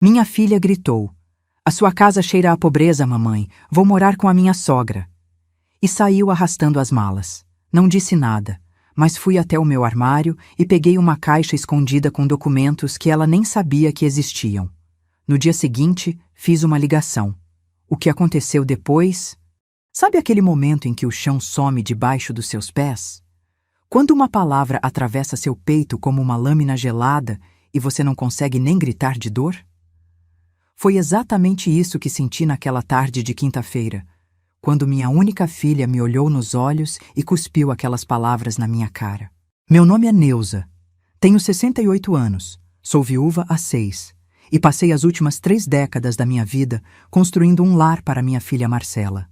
Minha filha gritou: "A sua casa cheira a pobreza, mamãe. Vou morar com a minha sogra." E saiu arrastando as malas. Não disse nada, mas fui até o meu armário e peguei uma caixa escondida com documentos que ela nem sabia que existiam. No dia seguinte, fiz uma ligação. O que aconteceu depois? Sabe aquele momento em que o chão some debaixo dos seus pés? Quando uma palavra atravessa seu peito como uma lâmina gelada e você não consegue nem gritar de dor? Foi exatamente isso que senti naquela tarde de quinta-feira, quando minha única filha me olhou nos olhos e cuspiu aquelas palavras na minha cara. Meu nome é Neuza. Tenho 68 anos, sou viúva há 6 e passei as últimas 3 décadas da minha vida construindo um lar para minha filha Marcela.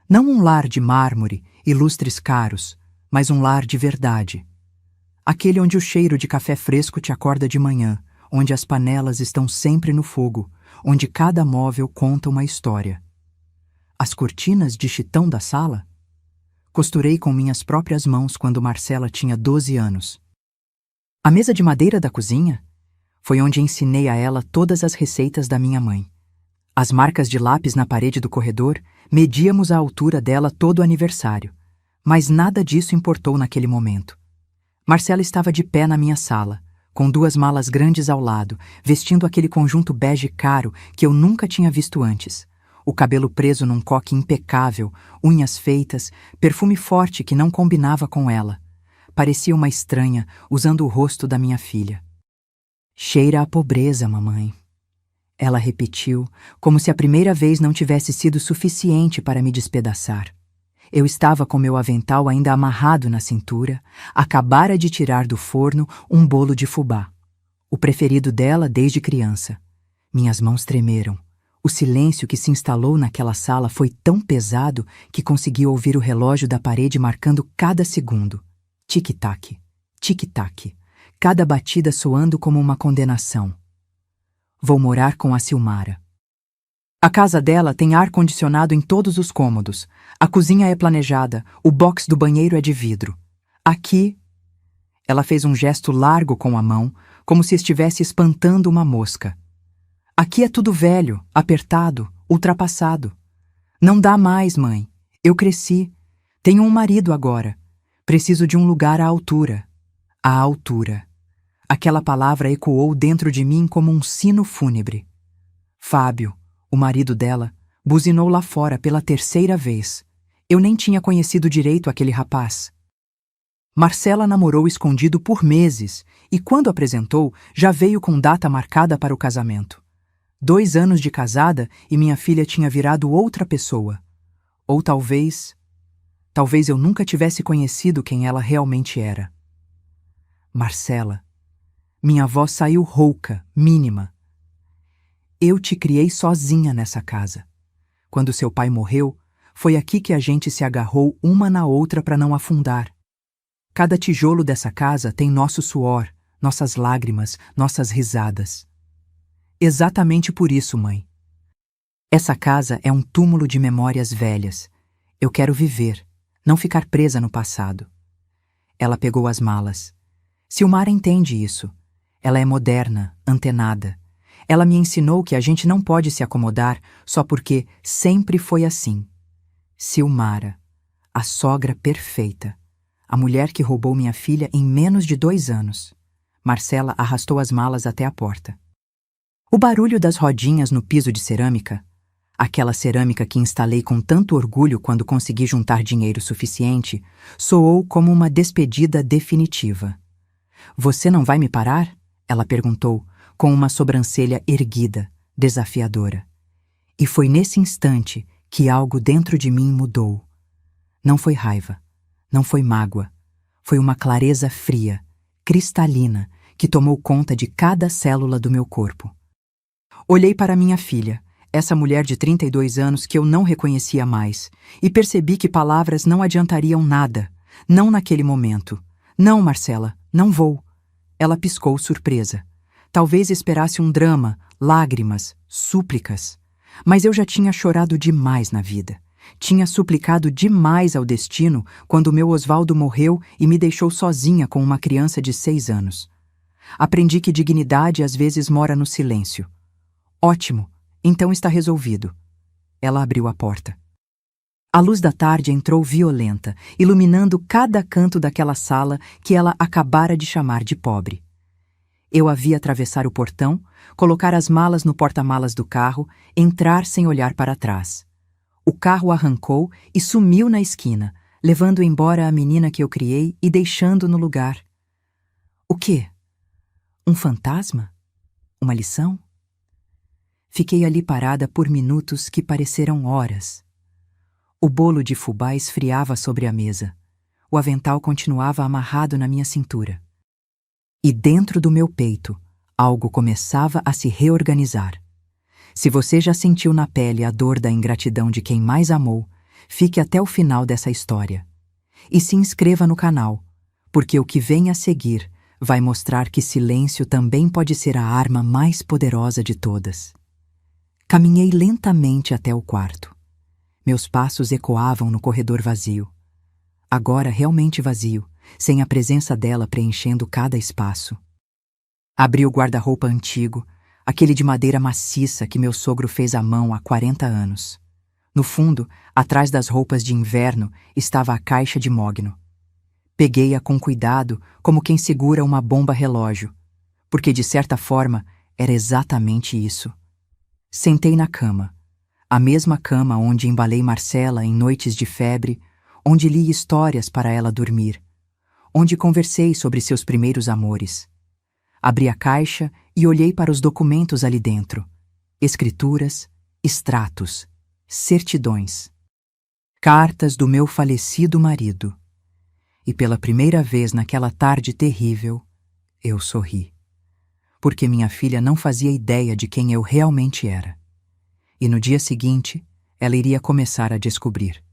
Não um lar de mármore e lustres caros, mas um lar de verdade. Aquele onde o cheiro de café fresco te acorda de manhã, onde as panelas estão sempre no fogo, onde cada móvel conta uma história. As cortinas de chitão da sala? Costurei com minhas próprias mãos quando Marcela tinha 12 anos. A mesa de madeira da cozinha? Foi onde ensinei a ela todas as receitas da minha mãe. As marcas de lápis na parede do corredor, medíamos a altura dela todo aniversário. Mas nada disso importou naquele momento. Marcela estava de pé na minha sala, com 2 malas grandes ao lado, vestindo aquele conjunto bege caro que eu nunca tinha visto antes. O cabelo preso num coque impecável, unhas feitas, perfume forte que não combinava com ela. Parecia uma estranha, usando o rosto da minha filha. "Cheira a pobreza, mamãe." Ela repetiu, como se a primeira vez não tivesse sido suficiente para me despedaçar. Eu estava com meu avental ainda amarrado na cintura, acabara de tirar do forno um bolo de fubá, o preferido dela desde criança. Minhas mãos tremeram. O silêncio que se instalou naquela sala foi tão pesado que consegui ouvir o relógio da parede marcando cada segundo. Tic-tac, tic-tac, cada batida soando como uma condenação. Vou morar com a Silmara. A casa dela tem ar-condicionado em todos os cômodos. A cozinha é planejada, o box do banheiro é de vidro. Aqui... Ela fez um gesto largo com a mão, como se estivesse espantando uma mosca. Aqui é tudo velho, apertado, ultrapassado. Não dá mais, mãe. Eu cresci. Tenho um marido agora. Preciso de um lugar à altura. À altura. Aquela palavra ecoou dentro de mim como um sino fúnebre. Fábio, o marido dela, buzinou lá fora pela 3ª vez. Eu nem tinha conhecido direito aquele rapaz. Marcela namorou escondido por meses e, quando apresentou, já veio com data marcada para o casamento. 2 anos de casada e minha filha tinha virado outra pessoa. Ou talvez eu nunca tivesse conhecido quem ela realmente era. Marcela. Minha voz saiu rouca, mínima. Eu te criei sozinha nessa casa. Quando seu pai morreu, foi aqui que a gente se agarrou uma na outra para não afundar. Cada tijolo dessa casa tem nosso suor, nossas lágrimas, nossas risadas. Exatamente por isso, mãe. Essa casa é um túmulo de memórias velhas. Eu quero viver, não ficar presa no passado. Ela pegou as malas. Silmara entende isso. Ela é moderna, antenada. Ela me ensinou que a gente não pode se acomodar só porque sempre foi assim. Silmara, a sogra perfeita. A mulher que roubou minha filha em menos de 2 anos. Marcela arrastou as malas até a porta. O barulho das rodinhas no piso de cerâmica, aquela cerâmica que instalei com tanto orgulho quando consegui juntar dinheiro suficiente, soou como uma despedida definitiva. "Você não vai me parar?" ela perguntou, com uma sobrancelha erguida, desafiadora. E foi nesse instante que algo dentro de mim mudou. Não foi raiva, não foi mágoa, foi uma clareza fria, cristalina, que tomou conta de cada célula do meu corpo. Olhei para minha filha, essa mulher de 32 anos que eu não reconhecia mais, e percebi que palavras não adiantariam nada, não naquele momento. "Não, Marcela, não vou." Ela piscou surpresa. Talvez esperasse um drama, lágrimas, súplicas. Mas eu já tinha chorado demais na vida. Tinha suplicado demais ao destino quando meu Osvaldo morreu e me deixou sozinha com uma criança de 6 anos. Aprendi que dignidade às vezes mora no silêncio. Ótimo, então está resolvido. Ela abriu a porta. A luz da tarde entrou violenta, iluminando cada canto daquela sala que ela acabara de chamar de pobre. Eu a vi atravessar o portão, colocar as malas no porta-malas do carro, entrar sem olhar para trás. O carro arrancou e sumiu na esquina, levando embora a menina que eu criei e deixando no lugar. O quê? Um fantasma? Uma lição? Fiquei ali parada por minutos que pareceram horas. O bolo de fubá esfriava sobre a mesa. O avental continuava amarrado na minha cintura. E dentro do meu peito, algo começava a se reorganizar. Se você já sentiu na pele a dor da ingratidão de quem mais amou, fique até o final dessa história. E se inscreva no canal, porque o que vem a seguir vai mostrar que silêncio também pode ser a arma mais poderosa de todas. Caminhei lentamente até o quarto. Meus passos ecoavam no corredor vazio. Agora realmente vazio, sem a presença dela preenchendo cada espaço. Abri o guarda-roupa antigo, aquele de madeira maciça que meu sogro fez à mão há 40 anos. No fundo, atrás das roupas de inverno, estava a caixa de mogno. Peguei-a com cuidado, como quem segura uma bomba-relógio, porque de certa forma era exatamente isso. Sentei na cama. A mesma cama onde embalei Marcela em noites de febre, onde li histórias para ela dormir, onde conversei sobre seus primeiros amores. Abri a caixa e olhei para os documentos ali dentro. Escrituras, extratos, certidões. Cartas do meu falecido marido. E pela primeira vez naquela tarde terrível, eu sorri. Porque minha filha não fazia ideia de quem eu realmente era. E no dia seguinte, ela iria começar a descobrir.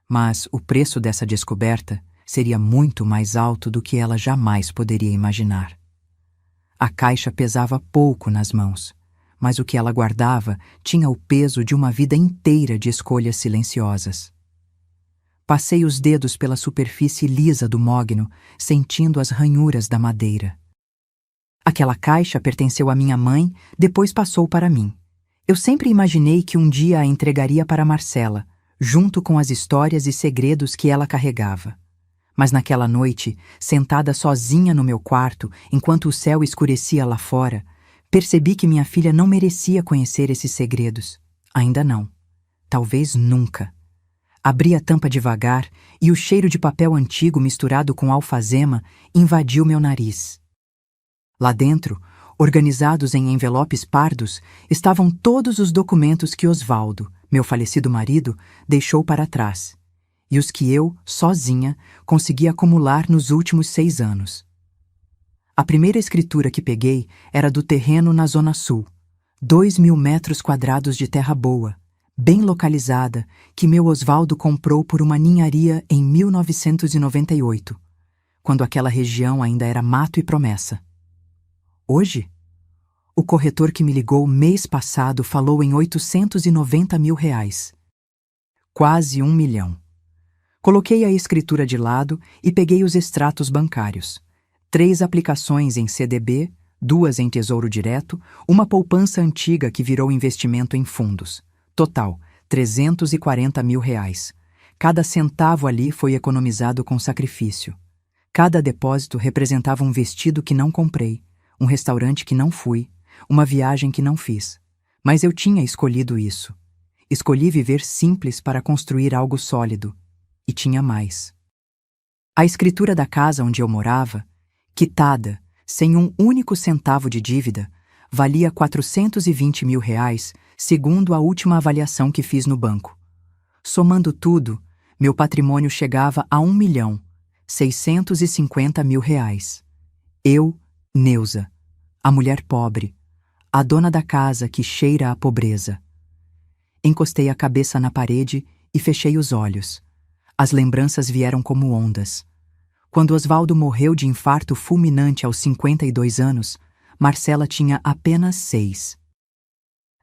Mas o preço dessa descoberta seria muito mais alto do que ela jamais poderia imaginar. A caixa pesava pouco nas mãos, mas o que ela guardava tinha o peso de uma vida inteira de escolhas silenciosas. Passei os dedos pela superfície lisa do mogno, sentindo as ranhuras da madeira. Aquela caixa pertenceu à minha mãe, depois passou para mim. Eu sempre imaginei que um dia a entregaria para Marcela, junto com as histórias e segredos que ela carregava. Mas naquela noite, sentada sozinha no meu quarto, enquanto o céu escurecia lá fora, percebi que minha filha não merecia conhecer esses segredos. Ainda não. Talvez nunca. Abri a tampa devagar e o cheiro de papel antigo misturado com alfazema invadiu meu nariz. Lá dentro, organizados em envelopes pardos, estavam todos os documentos que Osvaldo, meu falecido marido, deixou para trás, e os que eu, sozinha, consegui acumular nos últimos 6 anos. A primeira escritura que peguei era do terreno na Zona Sul, 2.000 metros quadrados de terra boa, bem localizada, que meu Osvaldo comprou por uma ninharia em 1998, quando aquela região ainda era mato e promessa. Hoje, o corretor que me ligou mês passado falou em R$890 mil. Quase 1 milhão. Coloquei a escritura de lado e peguei os extratos bancários. 3 aplicações em CDB, 2 em Tesouro Direto, uma poupança antiga que virou investimento em fundos. Total, R$340 mil. Cada centavo ali foi economizado com sacrifício. Cada depósito representava um vestido que não comprei, um restaurante que não fui, uma viagem que não fiz. Mas eu tinha escolhido isso. Escolhi viver simples para construir algo sólido. E tinha mais. A escritura da casa onde eu morava, quitada, sem um único centavo de dívida, valia R$420 mil, segundo a última avaliação que fiz no banco. Somando tudo, meu patrimônio chegava a R$1.650 mil. Eu, Neuza, a mulher pobre, a dona da casa que cheira a pobreza. Encostei a cabeça na parede e fechei os olhos. As lembranças vieram como ondas. Quando Osvaldo morreu de infarto fulminante aos 52 anos, Marcela tinha apenas 6.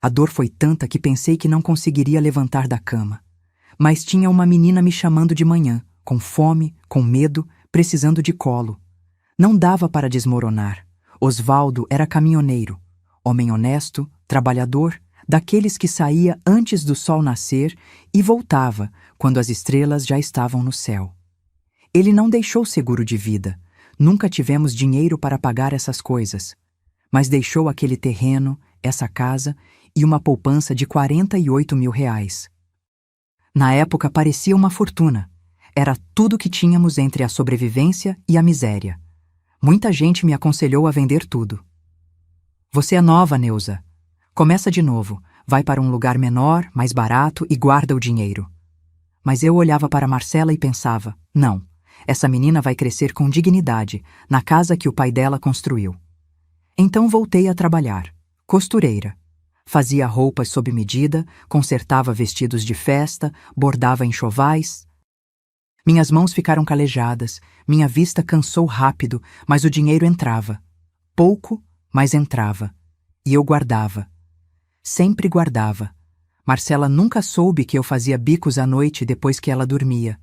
A dor foi tanta que pensei que não conseguiria levantar da cama. Mas tinha uma menina me chamando de manhã, com fome, com medo, precisando de colo. Não dava para desmoronar. Osvaldo era caminhoneiro, homem honesto, trabalhador, daqueles que saía antes do sol nascer e voltava quando as estrelas já estavam no céu. Ele não deixou seguro de vida, nunca tivemos dinheiro para pagar essas coisas, mas deixou aquele terreno, essa casa e uma poupança de R$ 48.000. Na época parecia uma fortuna. Era tudo que tínhamos entre a sobrevivência e a miséria. Muita gente me aconselhou a vender tudo. Você é nova, Neuza. Começa de novo, vai para um lugar menor, mais barato e guarda o dinheiro. Mas eu olhava para Marcela e pensava, não, essa menina vai crescer com dignidade, na casa que o pai dela construiu. Então voltei a trabalhar, costureira. Fazia roupas sob medida, consertava vestidos de festa, bordava enxovais. Minhas mãos ficaram calejadas, minha vista cansou rápido, mas o dinheiro entrava. Pouco, mas entrava. E eu guardava. Sempre guardava. Marcela nunca soube que eu fazia bicos à noite depois que ela dormia.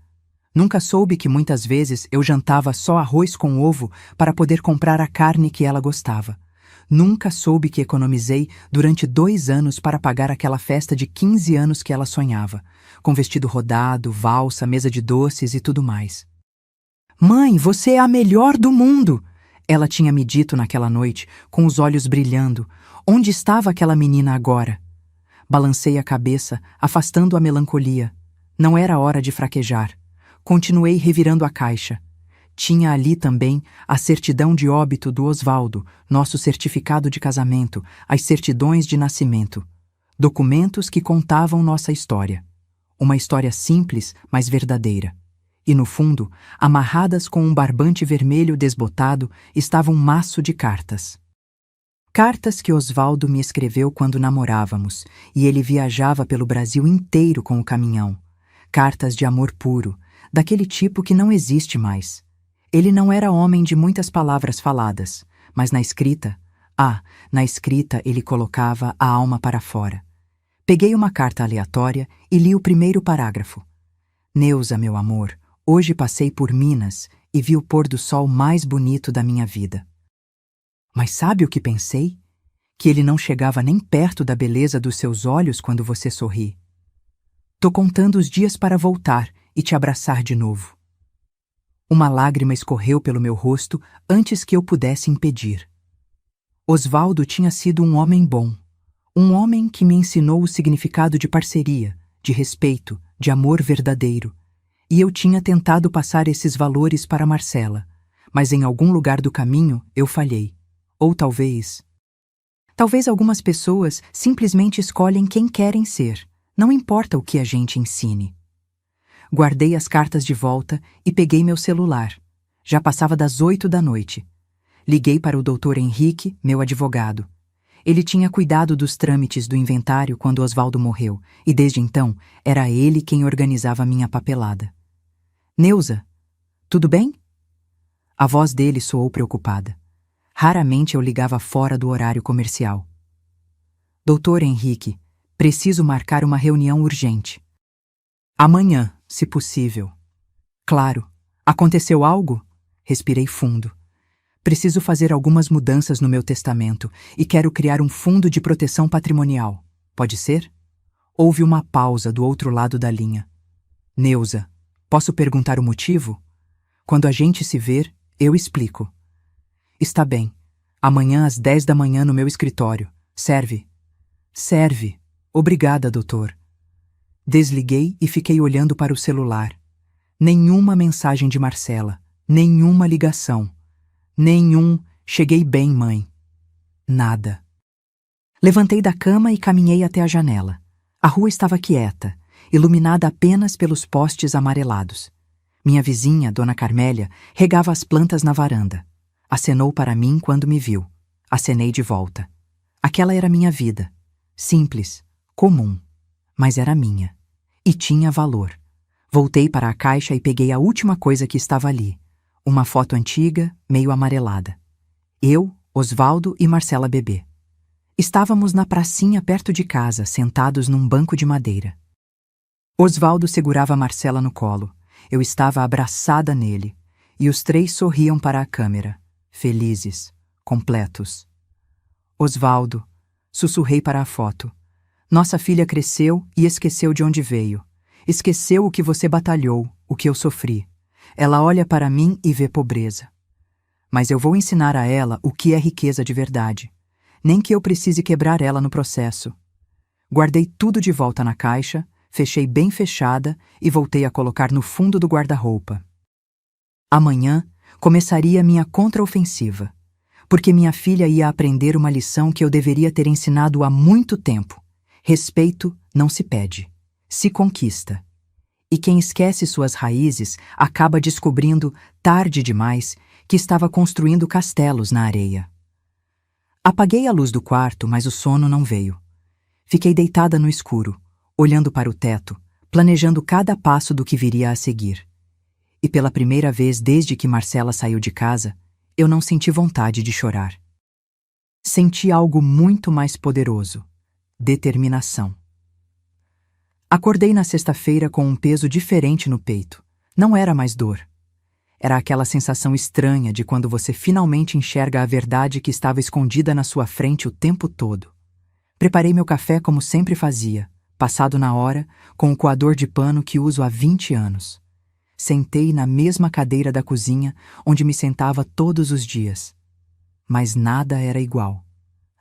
Nunca soube que muitas vezes eu jantava só arroz com ovo para poder comprar a carne que ela gostava. Nunca soube que economizei durante 2 anos para pagar aquela festa de 15 anos que ela sonhava, com vestido rodado, valsa, mesa de doces e tudo mais. Mãe, você é a melhor do mundo! Ela tinha me dito naquela noite, com os olhos brilhando. Onde estava aquela menina agora? Balancei a cabeça, afastando a melancolia. Não era hora de fraquejar. Continuei revirando a caixa. Tinha ali também a certidão de óbito do Osvaldo, nosso certificado de casamento, as certidões de nascimento. Documentos que contavam nossa história. Uma história simples, mas verdadeira. E no fundo, amarradas com um barbante vermelho desbotado, estava um maço de cartas. Cartas que Osvaldo me escreveu quando namorávamos, e ele viajava pelo Brasil inteiro com o caminhão. Cartas de amor puro, daquele tipo que não existe mais. Ele não era homem de muitas palavras faladas, mas na escrita ele colocava a alma para fora. Peguei uma carta aleatória e li o primeiro parágrafo. Neuza, meu amor, hoje passei por Minas e vi o pôr do sol mais bonito da minha vida. Mas sabe o que pensei? Que ele não chegava nem perto da beleza dos seus olhos quando você sorri. Tô contando os dias para voltar e te abraçar de novo. Uma lágrima escorreu pelo meu rosto antes que eu pudesse impedir. Osvaldo tinha sido um homem bom. Um homem que me ensinou o significado de parceria, de respeito, de amor verdadeiro. E eu tinha tentado passar esses valores para Marcela, mas em algum lugar do caminho eu falhei. Ou talvez algumas pessoas simplesmente escolhem quem querem ser, não importa o que a gente ensine. Guardei as cartas de volta e peguei meu celular. Já passava das 8 da noite. Liguei para o Dr. Henrique, meu advogado. Ele tinha cuidado dos trâmites do inventário quando Osvaldo morreu, e desde então era ele quem organizava minha papelada. Neuza, tudo bem? A voz dele soou preocupada. Raramente eu ligava fora do horário comercial. Dr. Henrique, preciso marcar uma reunião urgente. Amanhã, se possível. Claro. Aconteceu algo? Respirei fundo. Preciso fazer algumas mudanças no meu testamento e quero criar um fundo de proteção patrimonial. Pode ser? Houve uma pausa do outro lado da linha. Neuza, posso perguntar o motivo? Quando a gente se ver, eu explico. Está bem. Amanhã às 10 da manhã no meu escritório. Serve? Serve. Obrigada, doutor. Desliguei e fiquei olhando para o celular. Nenhuma mensagem de Marcela. Nenhuma ligação. Cheguei bem, mãe. Nada. Levantei da cama e caminhei até a janela. A rua estava quieta, iluminada apenas pelos postes amarelados. Minha vizinha, Dona Carmélia, regava as plantas na varanda. Acenou para mim quando me viu. Acenei de volta. Aquela era minha vida. Simples, comum, mas era minha. E tinha valor. Voltei para a caixa e peguei a última coisa que estava ali. Uma foto antiga, meio amarelada. Eu, Osvaldo e Marcela bebê. Estávamos na pracinha perto de casa, sentados num banco de madeira. Osvaldo segurava Marcela no colo. Eu estava abraçada nele. E os 3 sorriam para a câmera, felizes, completos. Osvaldo, sussurrei para a foto. Nossa filha cresceu e esqueceu de onde veio. Esqueceu o que você batalhou, o que eu sofri. Ela olha para mim e vê pobreza. Mas eu vou ensinar a ela o que é riqueza de verdade. Nem que eu precise quebrar ela no processo. Guardei tudo de volta na caixa, fechei bem fechada e voltei a colocar no fundo do guarda-roupa. Amanhã começaria minha contraofensiva, porque minha filha ia aprender uma lição que eu deveria ter ensinado há muito tempo. Respeito não se pede, se conquista. E quem esquece suas raízes acaba descobrindo, tarde demais, que estava construindo castelos na areia. Apaguei a luz do quarto, mas o sono não veio. Fiquei deitada no escuro, olhando para o teto, planejando cada passo do que viria a seguir. E pela primeira vez desde que Marcela saiu de casa, eu não senti vontade de chorar. Senti algo muito mais poderoso: determinação. Acordei na sexta-feira com um peso diferente no peito. Não era mais dor. Era aquela sensação estranha de quando você finalmente enxerga a verdade que estava escondida na sua frente o tempo todo. Preparei meu café como sempre fazia, passado na hora, com o coador de pano que uso há 20 anos. Sentei na mesma cadeira da cozinha, onde me sentava todos os dias. Mas nada era igual.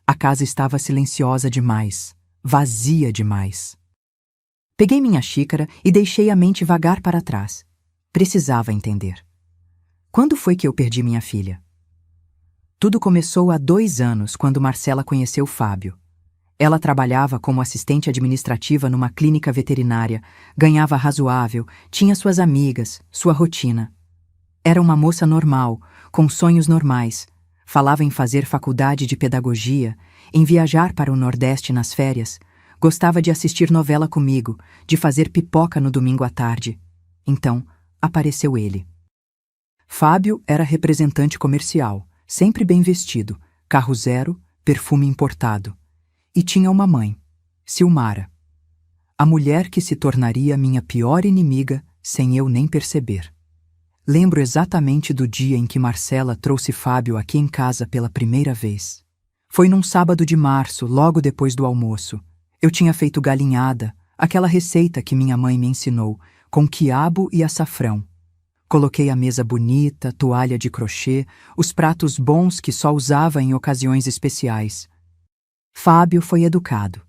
A casa estava silenciosa demais, vazia demais. Peguei minha xícara e deixei a mente vagar para trás. Precisava entender. Quando foi que eu perdi minha filha? Tudo começou há 2 anos, quando Marcela conheceu Fábio. Ela trabalhava como assistente administrativa numa clínica veterinária, ganhava razoável, tinha suas amigas, sua rotina. Era uma moça normal, com sonhos normais. Falava em fazer faculdade de pedagogia, em viajar para o Nordeste nas férias. Gostava de assistir novela comigo, de fazer pipoca no domingo à tarde. Então, apareceu ele. Fábio era representante comercial, sempre bem vestido, carro zero, perfume importado. E tinha uma mãe, Silmara. A mulher que se tornaria minha pior inimiga sem eu nem perceber. Lembro exatamente do dia em que Marcela trouxe Fábio aqui em casa pela primeira vez. Foi num sábado de março, logo depois do almoço. Eu tinha feito galinhada, aquela receita que minha mãe me ensinou, com quiabo e açafrão. Coloquei a mesa bonita, toalha de crochê, os pratos bons que só usava em ocasiões especiais. Fábio foi educado.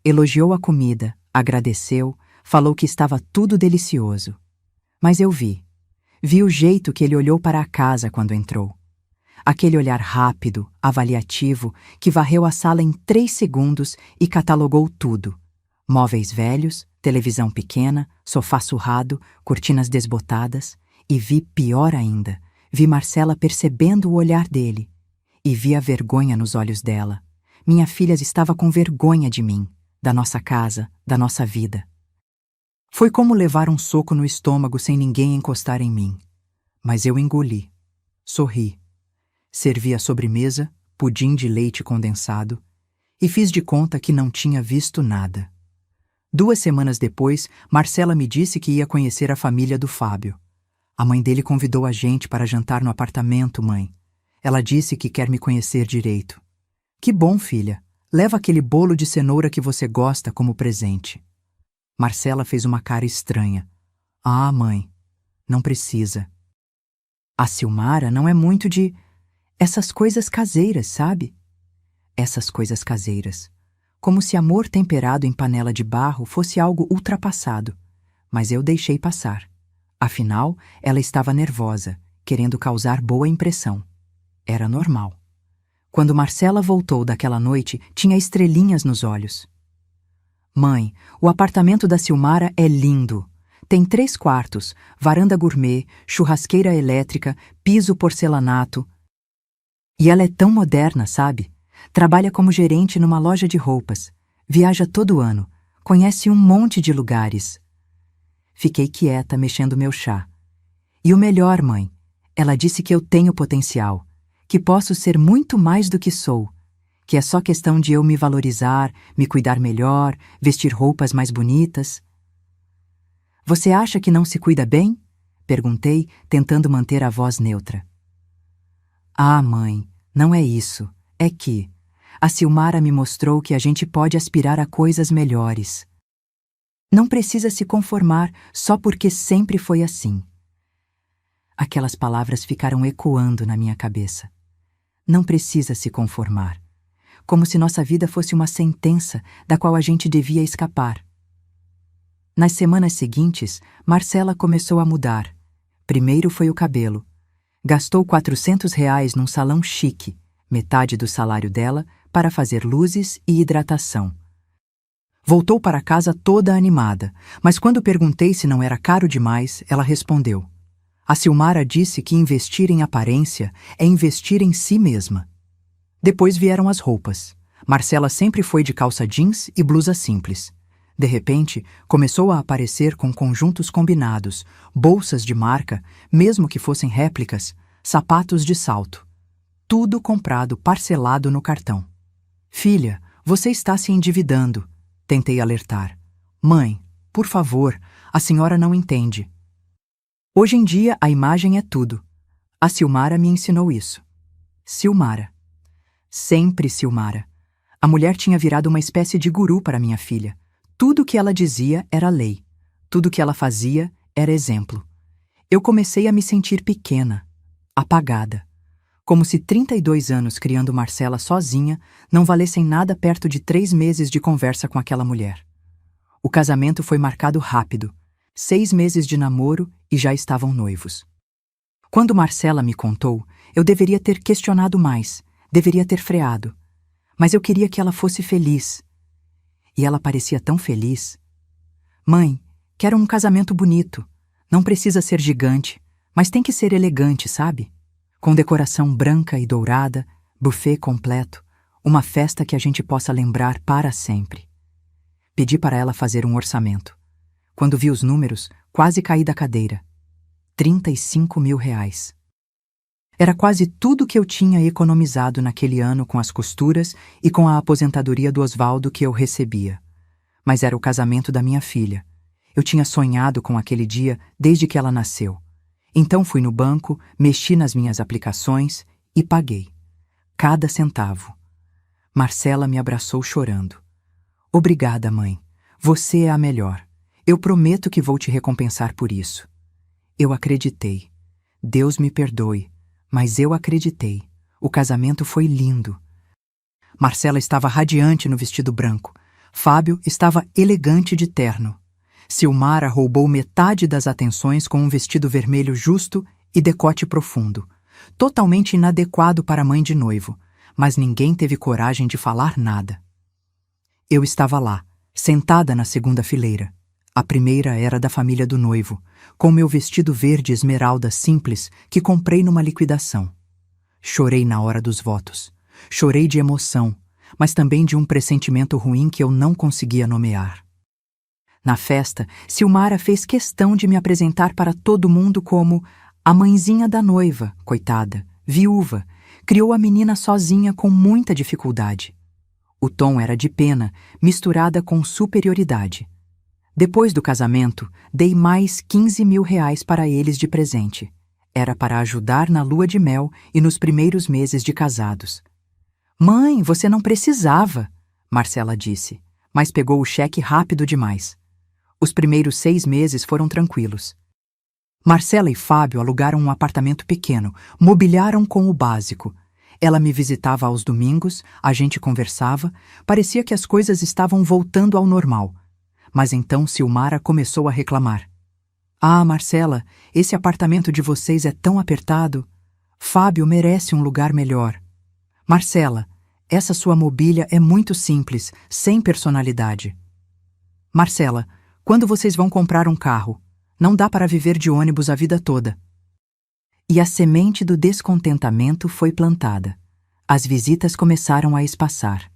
Elogiou a comida, agradeceu, falou que estava tudo delicioso. Mas eu vi o jeito que ele olhou para a casa quando entrou. Aquele olhar rápido, avaliativo, que varreu a sala em 3 segundos e catalogou tudo. Móveis velhos, televisão pequena, sofá surrado, cortinas desbotadas. E vi pior ainda, vi Marcela percebendo o olhar dele. E vi a vergonha nos olhos dela. Minha filha estava com vergonha de mim, da nossa casa, da nossa vida. Foi como levar um soco no estômago sem ninguém encostar em mim. Mas eu engoli. Sorri. Servi a sobremesa, pudim de leite condensado, e fiz de conta que não tinha visto nada. 2 semanas depois, Marcela me disse que ia conhecer a família do Fábio. A mãe dele convidou a gente para jantar no apartamento, mãe. Ela disse que quer me conhecer direito. Que bom, filha. Leva aquele bolo de cenoura que você gosta como presente. Marcela fez uma cara estranha. Ah, mãe, não precisa. A Silmara não é muito de... essas coisas caseiras, sabe? Essas coisas caseiras. Como se amor temperado em panela de barro fosse algo ultrapassado. Mas eu deixei passar. Afinal, ela estava nervosa, querendo causar boa impressão. Era normal. Quando Marcela voltou daquela noite, tinha estrelinhas nos olhos. Mãe, o apartamento da Silmara é lindo. Tem 3 quartos, varanda gourmet, churrasqueira elétrica, piso porcelanato. E ela é tão moderna, sabe? Trabalha como gerente numa loja de roupas. Viaja todo ano. Conhece um monte de lugares. Fiquei quieta, mexendo meu chá. E o melhor, mãe, ela disse que eu tenho potencial, que posso ser muito mais do que sou, que é só questão de eu me valorizar, me cuidar melhor, vestir roupas mais bonitas. Você acha que não se cuida bem? Perguntei, tentando manter a voz neutra. Ah, mãe, não é isso. É que A Silmara me mostrou que a gente pode aspirar a coisas melhores. Não precisa se conformar só porque sempre foi assim. Aquelas palavras ficaram ecoando na minha cabeça. Não precisa se conformar. Como se nossa vida fosse uma sentença da qual a gente devia escapar. Nas semanas seguintes, Marcela começou a mudar. Primeiro foi o cabelo. Gastou R$ 400 num salão chique, metade do salário dela, para fazer luzes e hidratação. Voltou para casa toda animada, mas quando perguntei se não era caro demais, ela respondeu. A Silmara disse que investir em aparência é investir em si mesma. Depois vieram as roupas. Marcela sempre foi de calça jeans e blusa simples. De repente, começou a aparecer com conjuntos combinados, bolsas de marca, mesmo que fossem réplicas, sapatos de salto. Tudo comprado parcelado no cartão. Filha, você está se endividando, tentei alertar. Mãe, por favor, a senhora não entende. Hoje em dia, a imagem é tudo. A Silmara me ensinou isso. Silmara. Sempre Silmara. A mulher tinha virado uma espécie de guru para minha filha. Tudo o que ela dizia era lei. Tudo o que ela fazia era exemplo. Eu comecei a me sentir pequena, apagada. Como se 32 anos criando Marcela sozinha não valessem nada perto de 3 meses de conversa com aquela mulher. O casamento foi marcado rápido. 6 meses de namoro e já estavam noivos. Quando Marcela me contou, eu deveria ter questionado mais, deveria ter freado. Mas eu queria que ela fosse feliz. E ela parecia tão feliz. Mãe, quero um casamento bonito. Não precisa ser gigante, mas tem que ser elegante, sabe? Com decoração branca e dourada, buffet completo, uma festa que a gente possa lembrar para sempre. Pedi para ela fazer um orçamento. Quando vi os números, quase caí da cadeira. R$ 35.000. Era quase tudo que eu tinha economizado naquele ano com as costuras e com a aposentadoria do Osvaldo que eu recebia. Mas era o casamento da minha filha. Eu tinha sonhado com aquele dia desde que ela nasceu. Então fui no banco, mexi nas minhas aplicações e paguei. Cada centavo. Marcela me abraçou chorando. Obrigada, mãe. Você é a melhor. Eu prometo que vou te recompensar por isso. Eu acreditei. Deus me perdoe, mas eu acreditei. O casamento foi lindo. Marcela estava radiante no vestido branco. Fábio estava elegante de terno. Silmara roubou metade das atenções com um vestido vermelho justo e decote profundo, totalmente inadequado para a mãe de noivo, mas ninguém teve coragem de falar nada. Eu estava lá, sentada na segunda fileira. A primeira era da família do noivo, com meu vestido verde esmeralda simples que comprei numa liquidação. Chorei na hora dos votos. Chorei de emoção, mas também de um pressentimento ruim que eu não conseguia nomear. Na festa, Silmara fez questão de me apresentar para todo mundo como a mãezinha da noiva, coitada, viúva, criou a menina sozinha com muita dificuldade. O tom era de pena, misturada com superioridade. Depois do casamento, dei mais R$ 15.000 para eles de presente. Era para ajudar na lua de mel e nos primeiros meses de casados. Mãe, você não precisava, Marcela disse, mas pegou o cheque rápido demais. Os primeiros 6 meses foram tranquilos. Marcela e Fábio alugaram um apartamento pequeno, mobiliaram com o básico. Ela me visitava aos domingos, a gente conversava, parecia que as coisas estavam voltando ao normal. Mas então Silmara começou a reclamar. Ah, Marcela, esse apartamento de vocês é tão apertado. Fábio merece um lugar melhor. Marcela, essa sua mobília é muito simples, sem personalidade. Marcela, quando vocês vão comprar um carro? Não dá para viver de ônibus a vida toda. E a semente do descontentamento foi plantada. As visitas começaram a espaçar.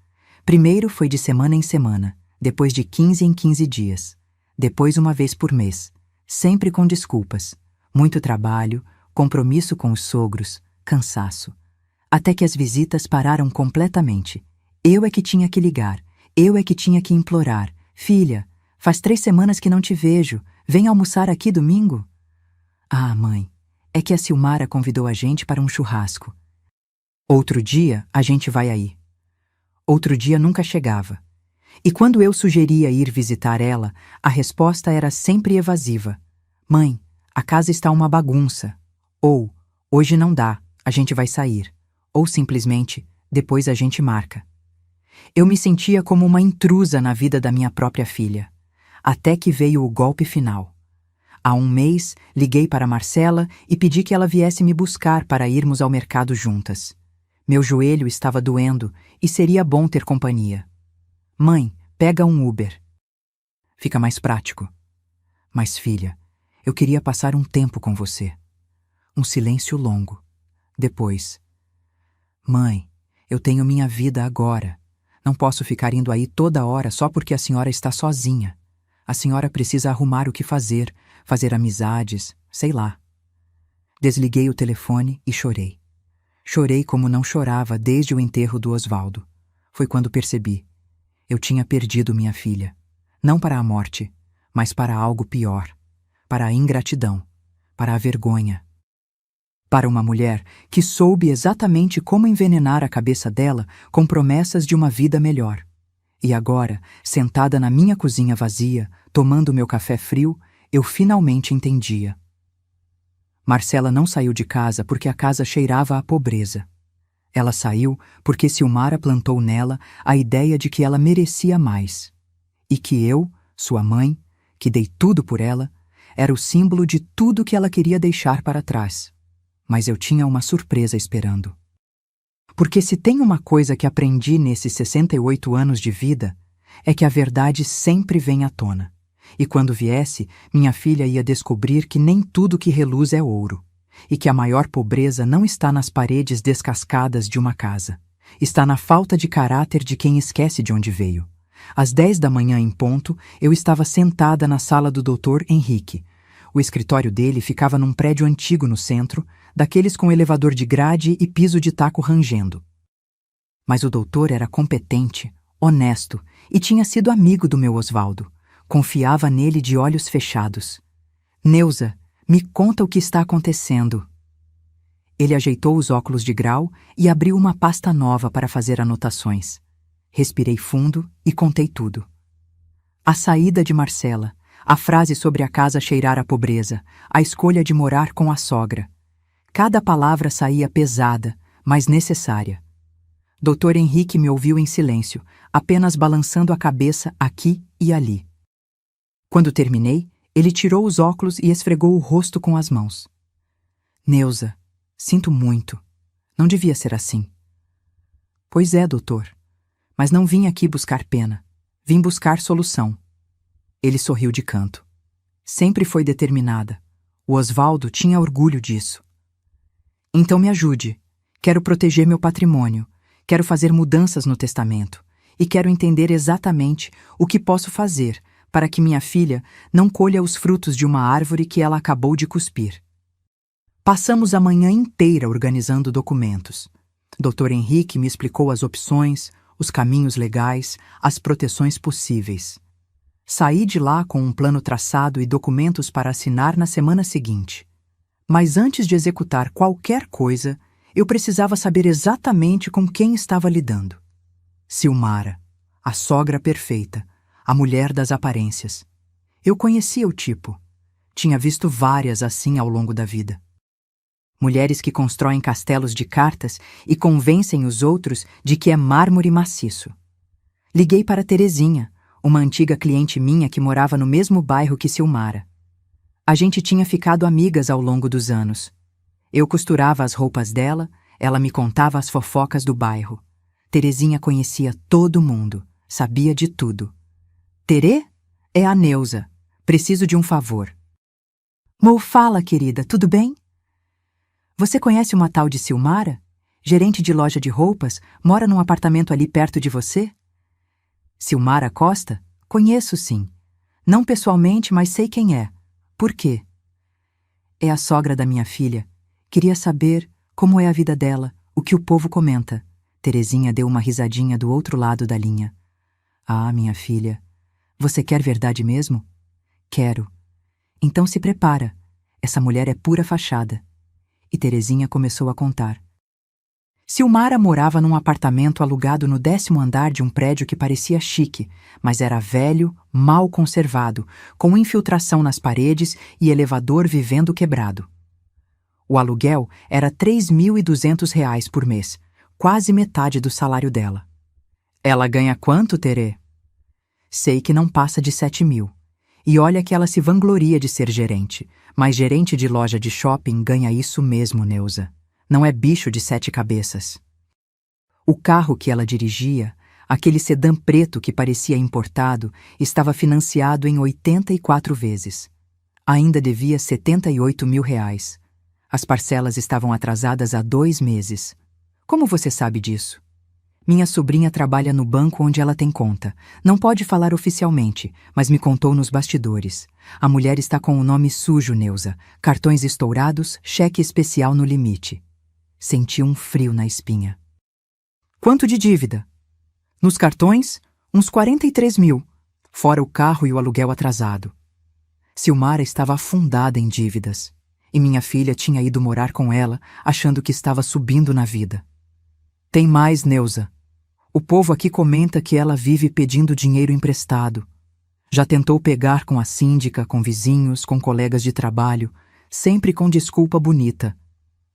Primeiro foi de semana em semana, depois de 15 em 15 dias, depois uma vez por mês, sempre com desculpas, muito trabalho, compromisso com os sogros, cansaço. Até que as visitas pararam completamente. Eu é que tinha que ligar, eu é que tinha que implorar. Filha, faz 3 semanas que não te vejo, vem almoçar aqui domingo? Ah, mãe, é que a Silmara convidou a gente para um churrasco. Outro dia, a gente vai aí. Outro dia nunca chegava. E quando eu sugeria ir visitar ela, a resposta era sempre evasiva. Mãe, a casa está uma bagunça. Ou, hoje não dá, a gente vai sair. Ou simplesmente, depois a gente marca. Eu me sentia como uma intrusa na vida da minha própria filha. Até que veio o golpe final. Há um mês, liguei para Marcela e pedi que ela viesse me buscar para irmos ao mercado juntas. Meu joelho estava doendo e seria bom ter companhia. Mãe, pega um Uber. Fica mais prático. Mas, filha, eu queria passar um tempo com você. Um silêncio longo. Depois. Mãe, eu tenho minha vida agora. Não posso ficar indo aí toda hora só porque a senhora está sozinha. A senhora precisa arrumar o que fazer, fazer amizades, sei lá. Desliguei o telefone e chorei. Chorei como não chorava desde o enterro do Osvaldo. Foi quando percebi. Eu tinha perdido minha filha. Não para a morte, mas para algo pior. Para a ingratidão. Para a vergonha. Para uma mulher que soube exatamente como envenenar a cabeça dela com promessas de uma vida melhor. E agora, sentada na minha cozinha vazia, tomando meu café frio, eu finalmente entendia. Marcela não saiu de casa porque a casa cheirava a pobreza. Ela saiu porque Silmara plantou nela a ideia de que ela merecia mais. E que eu, sua mãe, que dei tudo por ela, era o símbolo de tudo que ela queria deixar para trás. Mas eu tinha uma surpresa esperando. Porque se tem uma coisa que aprendi nesses 68 anos de vida, é que a verdade sempre vem à tona. E quando viesse, minha filha ia descobrir que nem tudo que reluz é ouro. E que a maior pobreza não está nas paredes descascadas de uma casa. Está na falta de caráter de quem esquece de onde veio. Às 10 da manhã em ponto, eu estava sentada na sala do Dr. Henrique. O escritório dele ficava num prédio antigo no centro, daqueles com elevador de grade e piso de taco rangendo. Mas o doutor era competente, honesto e tinha sido amigo do meu Osvaldo. Confiava nele de olhos fechados. Neuza, me conta o que está acontecendo. Ele ajeitou os óculos de grau e abriu uma pasta nova para fazer anotações. Respirei fundo e contei tudo. A saída de Marcela, a frase sobre a casa cheirar a pobreza, a escolha de morar com a sogra. Cada palavra saía pesada, mas necessária. Dr. Henrique me ouviu em silêncio, apenas balançando a cabeça aqui e ali. Quando terminei, ele tirou os óculos e esfregou o rosto com as mãos. Neuza, sinto muito. Não devia ser assim. Pois é, doutor. Mas não vim aqui buscar pena. Vim buscar solução. Ele sorriu de canto. Sempre foi determinada. O Osvaldo tinha orgulho disso. Então me ajude. Quero proteger meu patrimônio. Quero fazer mudanças no testamento. E quero entender exatamente o que posso fazer para que minha filha não colha os frutos de uma árvore que ela acabou de cuspir. Passamos a manhã inteira organizando documentos. Dr. Henrique me explicou as opções, os caminhos legais, as proteções possíveis. Saí de lá com um plano traçado e documentos para assinar na semana seguinte. Mas antes de executar qualquer coisa, eu precisava saber exatamente com quem estava lidando. Silmara, a sogra perfeita, a mulher das aparências. Eu conhecia o tipo. Tinha visto várias assim ao longo da vida. Mulheres que constroem castelos de cartas e convencem os outros de que é mármore maciço. Liguei para Terezinha, uma antiga cliente minha que morava no mesmo bairro que Silmara. A gente tinha ficado amigas ao longo dos anos. Eu costurava as roupas dela, ela me contava as fofocas do bairro. Terezinha conhecia todo mundo, sabia de tudo. Terê? É a Neuza. Preciso de um favor. Mo, fala, querida, tudo bem? Você conhece uma tal de Silmara? Gerente de loja de roupas, mora num apartamento ali perto de você? Silmara Costa? Conheço, sim. Não pessoalmente, mas sei quem é. Por quê? É a sogra da minha filha. Queria saber como é a vida dela, o que o povo comenta. Terezinha deu uma risadinha do outro lado da linha. Ah, minha filha, você quer verdade mesmo? Quero. Então se prepara. Essa mulher é pura fachada. E Terezinha começou a contar. Silmara morava num apartamento alugado no 10º andar de um prédio que parecia chique, mas era velho, mal conservado, com infiltração nas paredes e elevador vivendo quebrado. O aluguel era R$ 3.200 por mês, quase metade do salário dela. Ela ganha quanto, Terê? Sei que não passa de 7.000. E olha que ela se vangloria de ser gerente, mas gerente de loja de shopping ganha isso mesmo, Neuza. Não é bicho de 7 cabeças. O carro que ela dirigia, aquele sedã preto que parecia importado, estava financiado em 84 vezes. Ainda devia R$ 78.000. As parcelas estavam atrasadas há 2 meses. Como você sabe disso? Minha sobrinha trabalha no banco onde ela tem conta. Não pode falar oficialmente, mas me contou nos bastidores. A mulher está com o nome sujo, Neuza. Cartões estourados, cheque especial no limite. Senti um frio na espinha. Quanto de dívida? Nos cartões, uns 43.000, fora o carro e o aluguel atrasado. Silmara estava afundada em dívidas, e minha filha tinha ido morar com ela, achando que estava subindo na vida. Tem mais, Neuza. O povo aqui comenta que ela vive pedindo dinheiro emprestado. Já tentou pegar com a síndica, com vizinhos, com colegas de trabalho, sempre com desculpa bonita.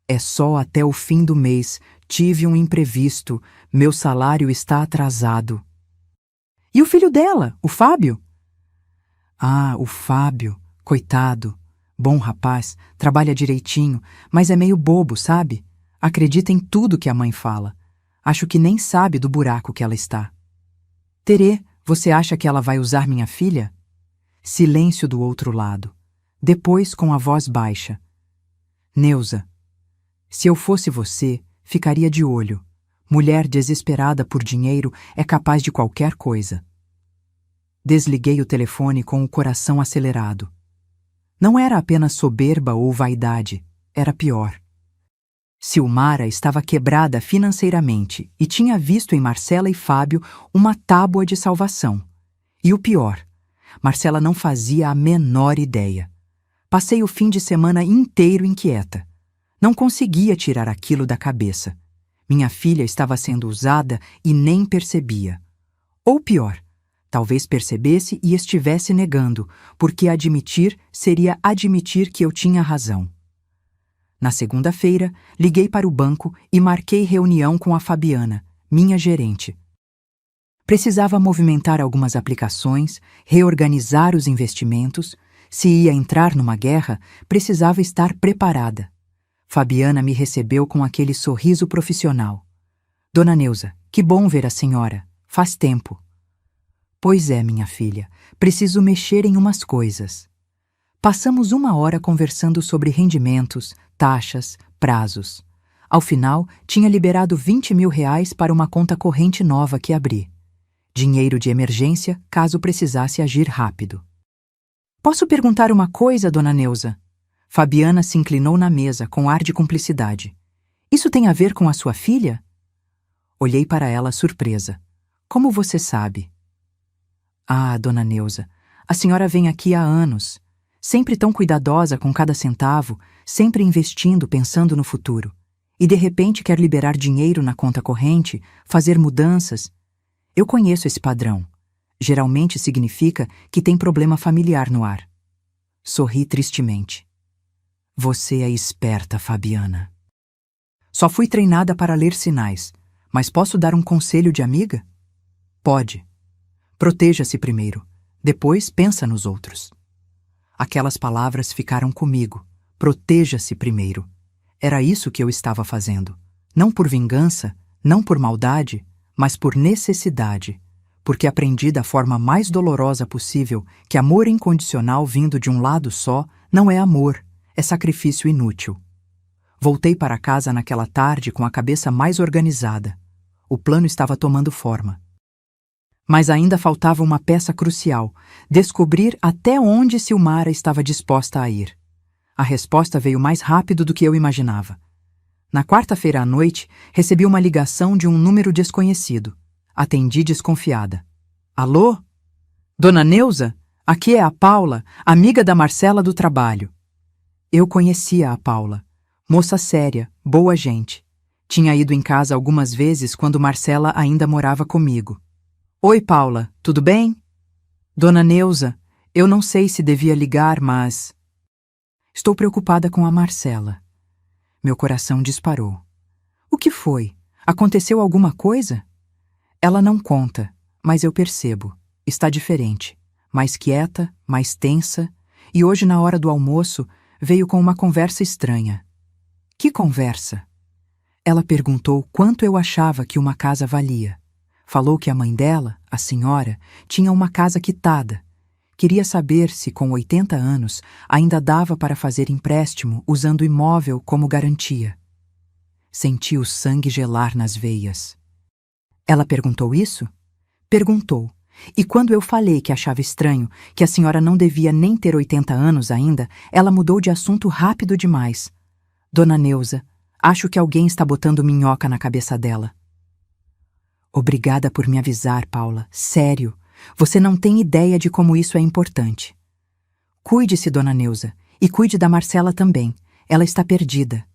É só até o fim do mês, tive um imprevisto, meu salário está atrasado. E o filho dela, o Fábio? Ah, o Fábio, coitado. Bom rapaz, trabalha direitinho, mas é meio bobo, sabe? Acredita em tudo que a mãe fala. Acho que nem sabe do buraco que ela está. Terê, você acha que ela vai usar minha filha? Silêncio do outro lado. Depois, com a voz baixa. Neuza, se eu fosse você, ficaria de olho. Mulher desesperada por dinheiro é capaz de qualquer coisa. Desliguei o telefone com o coração acelerado. Não era apenas soberba ou vaidade, era pior. Silmara estava quebrada financeiramente e tinha visto em Marcela e Fábio uma tábua de salvação. E o pior, Marcela não fazia a menor ideia. Passei o fim de semana inteiro inquieta. Não conseguia tirar aquilo da cabeça. Minha filha estava sendo usada e nem percebia. Ou pior, talvez percebesse e estivesse negando, porque admitir seria admitir que eu tinha razão. Na segunda-feira, liguei para o banco e marquei reunião com a Fabiana, minha gerente. Precisava movimentar algumas aplicações, reorganizar os investimentos. Se ia entrar numa guerra, precisava estar preparada. Fabiana me recebeu com aquele sorriso profissional. Dona Neuza, que bom ver a senhora. Faz tempo. Pois é, minha filha, preciso mexer em umas coisas. Passamos 1 hora conversando sobre rendimentos, taxas, prazos. Ao final, tinha liberado R$ 20.000 para uma conta corrente nova que abri. Dinheiro de emergência, caso precisasse agir rápido. Posso perguntar uma coisa, Dona Neuza? Fabiana se inclinou na mesa com ar de cumplicidade. Isso tem a ver com a sua filha? Olhei para ela surpresa. Como você sabe? Ah, Dona Neuza, a senhora vem aqui há anos. Sempre tão cuidadosa com cada centavo, sempre investindo, pensando no futuro. E de repente quer liberar dinheiro na conta corrente, fazer mudanças. Eu conheço esse padrão. Geralmente significa que tem problema familiar no ar. Sorri tristemente. Você é esperta, Fabiana. Só fui treinada para ler sinais, mas posso dar um conselho de amiga? Pode. Proteja-se primeiro, depois pensa nos outros. Aquelas palavras ficaram comigo. Proteja-se primeiro. Era isso que eu estava fazendo. Não por vingança, não por maldade, mas por necessidade. Porque aprendi da forma mais dolorosa possível que amor incondicional vindo de um lado só não é amor, é sacrifício inútil. Voltei para casa naquela tarde com a cabeça mais organizada. O plano estava tomando forma. Mas ainda faltava uma peça crucial, descobrir até onde Silmara estava disposta a ir. A resposta veio mais rápido do que eu imaginava. Na quarta-feira à noite, recebi uma ligação de um número desconhecido. Atendi desconfiada. Alô? Dona Neuza? Aqui é a Paula, amiga da Marcela do trabalho. Eu conhecia a Paula. Moça séria, boa gente. Tinha ido em casa algumas vezes quando Marcela ainda morava comigo. Oi, Paula, tudo bem? Dona Neuza, eu não sei se devia ligar, mas... Estou preocupada com a Marcela. Meu coração disparou. O que foi? Aconteceu alguma coisa? Ela não conta, mas eu percebo. Está diferente. Mais quieta, mais tensa, e hoje, na hora do almoço, veio com uma conversa estranha. Que conversa? Ela perguntou quanto eu achava que uma casa valia. Falou que a mãe dela, a senhora, tinha uma casa quitada. Queria saber se, com 80 anos, ainda dava para fazer empréstimo usando o imóvel como garantia. Senti o sangue gelar nas veias. Ela perguntou isso? Perguntou. E quando eu falei que achava estranho, que a senhora não devia nem ter 80 anos ainda, ela mudou de assunto rápido demais. Dona Neuza, acho que alguém está botando minhoca na cabeça dela. Obrigada por me avisar, Paula. Sério, você não tem ideia de como isso é importante. Cuide-se, Dona Neuza, e cuide da Marcela também. Ela está perdida.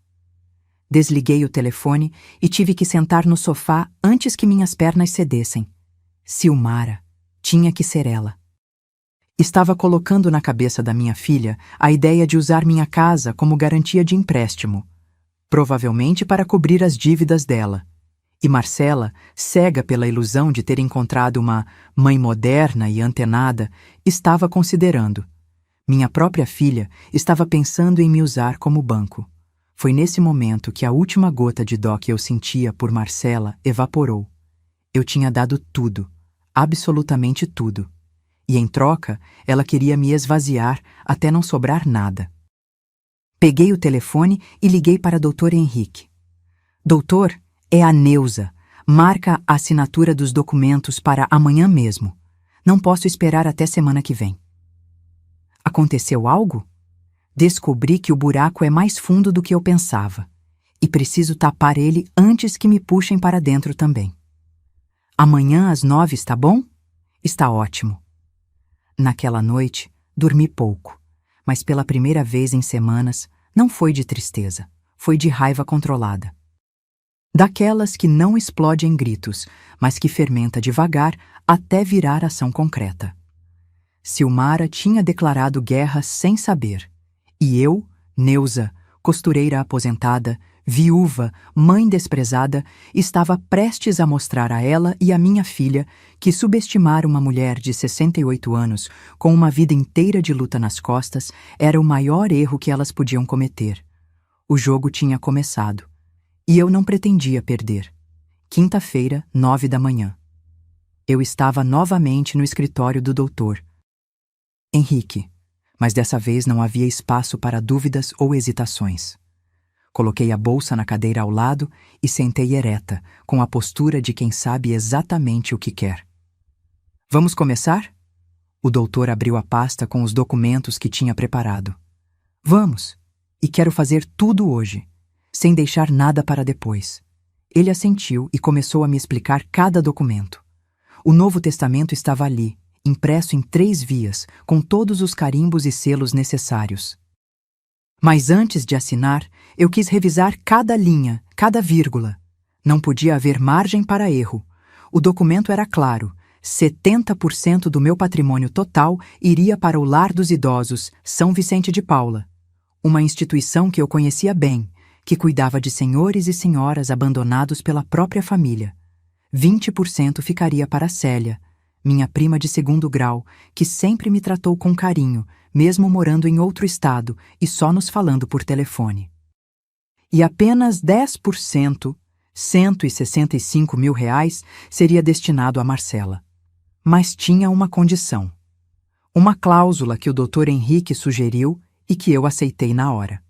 Desliguei o telefone e tive que sentar no sofá antes que minhas pernas cedessem. Silmara. Tinha que ser ela. Estava colocando na cabeça da minha filha a ideia de usar minha casa como garantia de empréstimo, provavelmente para cobrir as dívidas dela. E Marcela, cega pela ilusão de ter encontrado uma mãe moderna e antenada, estava considerando. Minha própria filha estava pensando em me usar como banco. Foi nesse momento que a última gota de dó que eu sentia por Marcela evaporou. Eu tinha dado tudo, absolutamente tudo. E em troca, ela queria me esvaziar até não sobrar nada. Peguei o telefone e liguei para Dr. Henrique. Doutor, é a Neuza. Marca a assinatura dos documentos para amanhã mesmo. Não posso esperar até semana que vem. Aconteceu algo? Descobri que o buraco é mais fundo do que eu pensava. E preciso tapar ele antes que me puxem para dentro também. Amanhã às 9, está bom? Está ótimo. Naquela noite, dormi pouco, mas pela primeira vez em semanas, não foi de tristeza, foi de raiva controlada. Daquelas que não explode em gritos, mas que fermenta devagar até virar ação concreta. Silmara tinha declarado guerra sem saber, e eu, Neuza, costureira aposentada, viúva, mãe desprezada, estava prestes a mostrar a ela e a minha filha que subestimar uma mulher de 68 anos com uma vida inteira de luta nas costas era o maior erro que elas podiam cometer. O jogo tinha começado. E eu não pretendia perder. Quinta-feira, 9 da manhã. Eu estava novamente no escritório do doutor Henrique, mas dessa vez não havia espaço para dúvidas ou hesitações. Coloquei a bolsa na cadeira ao lado e sentei ereta, com a postura de quem sabe exatamente o que quer. Vamos começar? O doutor abriu a pasta com os documentos que tinha preparado. Vamos, e quero fazer tudo hoje, sem deixar nada para depois. Ele assentiu e começou a me explicar cada documento. O Novo Testamento estava ali, impresso em 3 vias, com todos os carimbos e selos necessários. Mas antes de assinar, eu quis revisar cada linha, cada vírgula. Não podia haver margem para erro. O documento era claro: 70% do meu patrimônio total iria para o Lar dos Idosos, São Vicente de Paula. Uma instituição que eu conhecia bem, que cuidava de senhores e senhoras abandonados pela própria família. 20% ficaria para Célia, minha prima de 2º grau, que sempre me tratou com carinho, mesmo morando em outro estado e só nos falando por telefone. E apenas 10%, R$ 165 mil, seria destinado a Marcela. Mas tinha uma condição. Uma cláusula que o Dr. Henrique sugeriu e que eu aceitei na hora.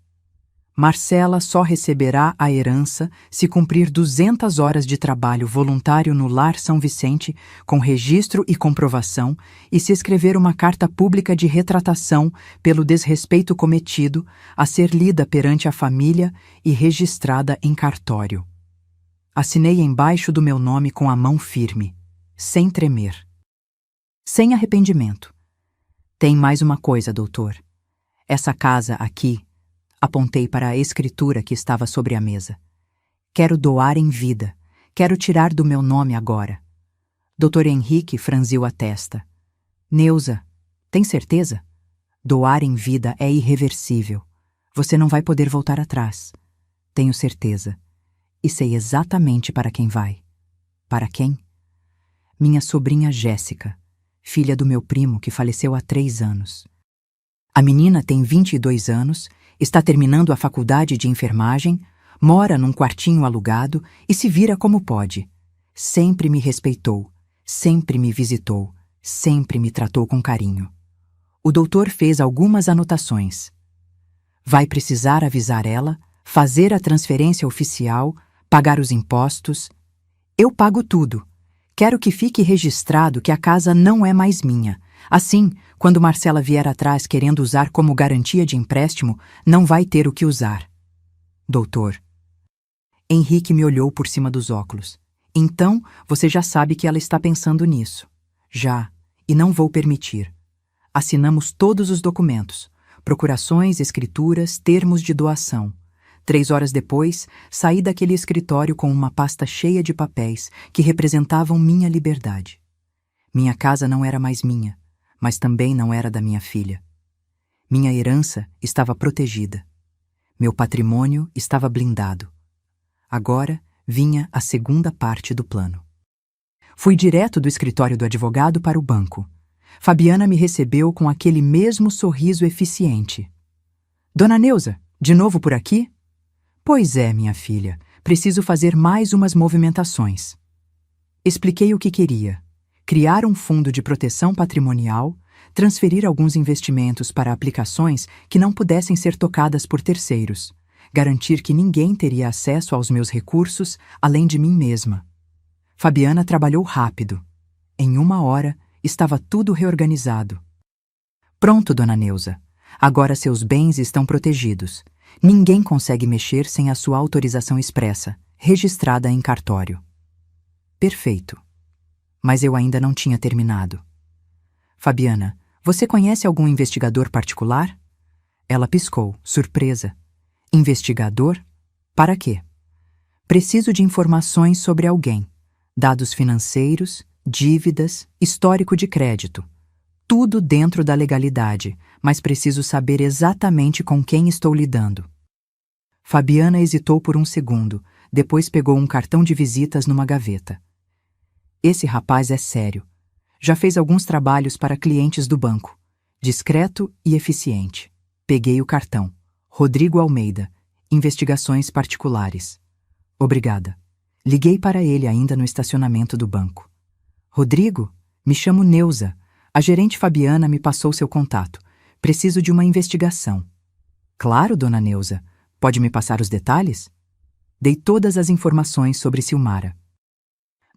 Marcela só receberá a herança se cumprir 200 horas de trabalho voluntário no Lar São Vicente, com registro e comprovação, e se escrever uma carta pública de retratação pelo desrespeito cometido, a ser lida perante a família e registrada em cartório. Assinei embaixo do meu nome com a mão firme, sem tremer. Sem arrependimento. Tem mais uma coisa, doutor. Essa casa aqui... Apontei para a escritura que estava sobre a mesa. Quero doar em vida. Quero tirar do meu nome agora. Dr. Henrique franziu a testa. Neuza, tem certeza? Doar em vida é irreversível. Você não vai poder voltar atrás. Tenho certeza. E sei exatamente para quem vai. Para quem? Minha sobrinha Jéssica, filha do meu primo que faleceu há 3 anos. A menina tem 22 anos, está terminando a faculdade de enfermagem, mora num quartinho alugado e se vira como pode. Sempre me respeitou, sempre me visitou, sempre me tratou com carinho. O doutor fez algumas anotações. Vai precisar avisar ela, fazer a transferência oficial, pagar os impostos. Eu pago tudo. Quero que fique registrado que a casa não é mais minha. Assim, quando Marcela vier atrás querendo usar como garantia de empréstimo, não vai ter o que usar. Doutor. Henrique me olhou por cima dos óculos. Então, você já sabe que ela está pensando nisso. Já, e não vou permitir. Assinamos todos os documentos, procurações, escrituras, termos de doação. 3 horas depois, saí daquele escritório com uma pasta cheia de papéis que representavam minha liberdade. Minha casa não era mais minha, mas também não era da minha filha. Minha herança estava protegida. Meu patrimônio estava blindado. Agora vinha a segunda parte do plano. Fui direto do escritório do advogado para o banco. Fabiana me recebeu com aquele mesmo sorriso eficiente. Dona Neuza, de novo por aqui? Pois é, minha filha, preciso fazer mais umas movimentações. Expliquei o que queria: criar um fundo de proteção patrimonial, transferir alguns investimentos para aplicações que não pudessem ser tocadas por terceiros, garantir que ninguém teria acesso aos meus recursos além de mim mesma. Fabiana trabalhou rápido. Em 1 hora, estava tudo reorganizado. Pronto, dona Neuza. Agora seus bens estão protegidos. Ninguém consegue mexer sem a sua autorização expressa, registrada em cartório. Perfeito. Mas eu ainda não tinha terminado. Fabiana, você conhece algum investigador particular? Ela piscou, surpresa. Investigador? Para quê? Preciso de informações sobre alguém. Dados financeiros, dívidas, histórico de crédito. Tudo dentro da legalidade, mas preciso saber exatamente com quem estou lidando. Fabiana hesitou por um segundo, depois pegou um cartão de visitas numa gaveta. Esse rapaz é sério. Já fez alguns trabalhos para clientes do banco. Discreto e eficiente. Peguei o cartão. Rodrigo Almeida, Investigações Particulares. Obrigada. Liguei para ele ainda no estacionamento do banco. Rodrigo, me chamo Neuza. A gerente Fabiana me passou seu contato. Preciso de uma investigação. Claro, dona Neuza. Pode me passar os detalhes? Dei todas as informações sobre Silmara.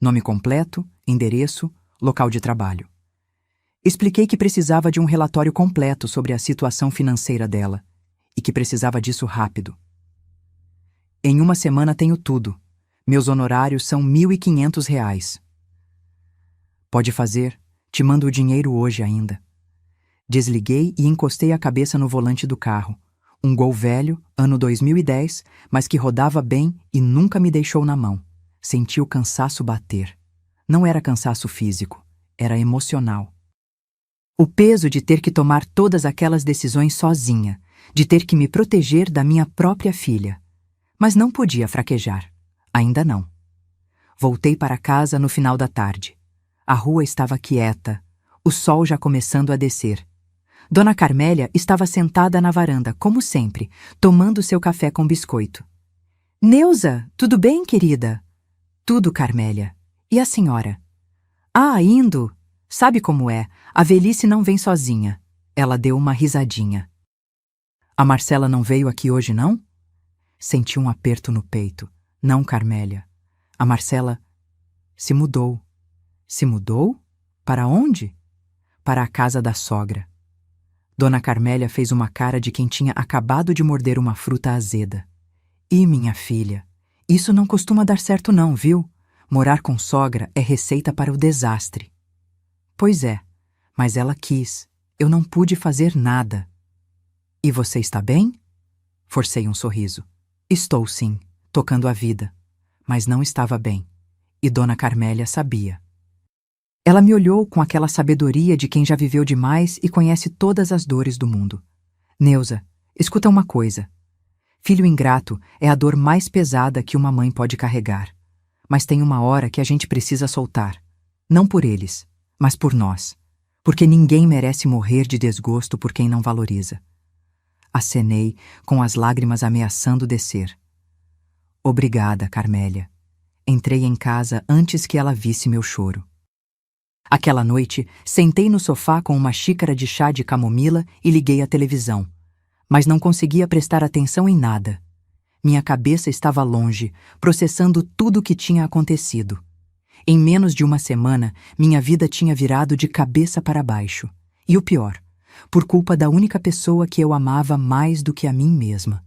Nome completo, endereço, local de trabalho. Expliquei que precisava de um relatório completo sobre a situação financeira dela e que precisava disso rápido. Em 1 semana tenho tudo. Meus honorários são R$ 1.500. Pode fazer. Te mando o dinheiro hoje ainda. Desliguei e encostei a cabeça no volante do carro. Um Gol velho, ano 2010, mas que rodava bem e nunca me deixou na mão. Senti o cansaço bater. Não era cansaço físico, era emocional. O peso de ter que tomar todas aquelas decisões sozinha, de ter que me proteger da minha própria filha. Mas não podia fraquejar. Ainda não. Voltei para casa no final da tarde. A rua estava quieta, o sol já começando a descer. Dona Carmélia estava sentada na varanda, como sempre, tomando seu café com biscoito. Neuza, tudo bem, querida? Tudo, Carmélia. E a senhora? Ah, indo. Sabe como é, a velhice não vem sozinha. Ela deu uma risadinha. A Marcela não veio aqui hoje, não? Senti um aperto no peito. Não, Carmélia. A Marcela se mudou. Se mudou? Para onde? Para a casa da sogra. Dona Carmélia fez uma cara de quem tinha acabado de morder uma fruta azeda. E minha filha, isso não costuma dar certo não, viu? Morar com sogra é receita para o desastre. Pois é, mas ela quis. Eu não pude fazer nada. E você está bem? Forcei um sorriso. Estou sim, tocando a vida. mas não estava bem. E Dona Carmélia sabia. Ela me olhou com aquela sabedoria de quem já viveu demais e conhece todas as dores do mundo. Neuza, escuta uma coisa. Filho ingrato é a dor mais pesada que uma mãe pode carregar. Mas tem uma hora que a gente precisa soltar. Não por eles, mas por nós. Porque ninguém merece morrer de desgosto por quem não valoriza. Acenei, com as lágrimas ameaçando descer. Obrigada, Carmélia. Entrei em casa antes que ela visse meu choro. Aquela noite, sentei no sofá com uma xícara de chá de camomila e liguei a televisão. Mas não conseguia prestar atenção em nada. Minha cabeça estava longe, processando tudo o que tinha acontecido. Em menos de uma semana, minha vida tinha virado de cabeça para baixo. E o pior, por culpa da única pessoa que eu amava mais do que a mim mesma.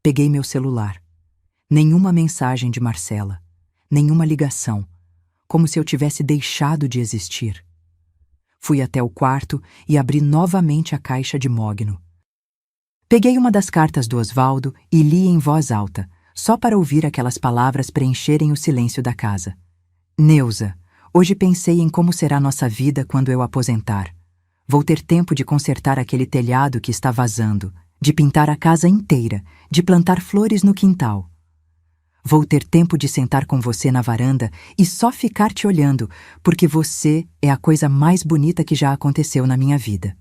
Peguei meu celular. Nenhuma mensagem de Marcela. Nenhuma ligação. Como se eu tivesse deixado de existir. Fui até o quarto e abri novamente a caixa de mogno. Peguei uma das cartas do Osvaldo e li em voz alta, só para ouvir aquelas palavras preencherem o silêncio da casa. Neuza, hoje pensei em como será nossa vida quando eu aposentar. Vou ter tempo de consertar aquele telhado que está vazando, de pintar a casa inteira, de plantar flores no quintal. Vou ter tempo de sentar com você na varanda e só ficar te olhando, porque você é a coisa mais bonita que já aconteceu na minha vida.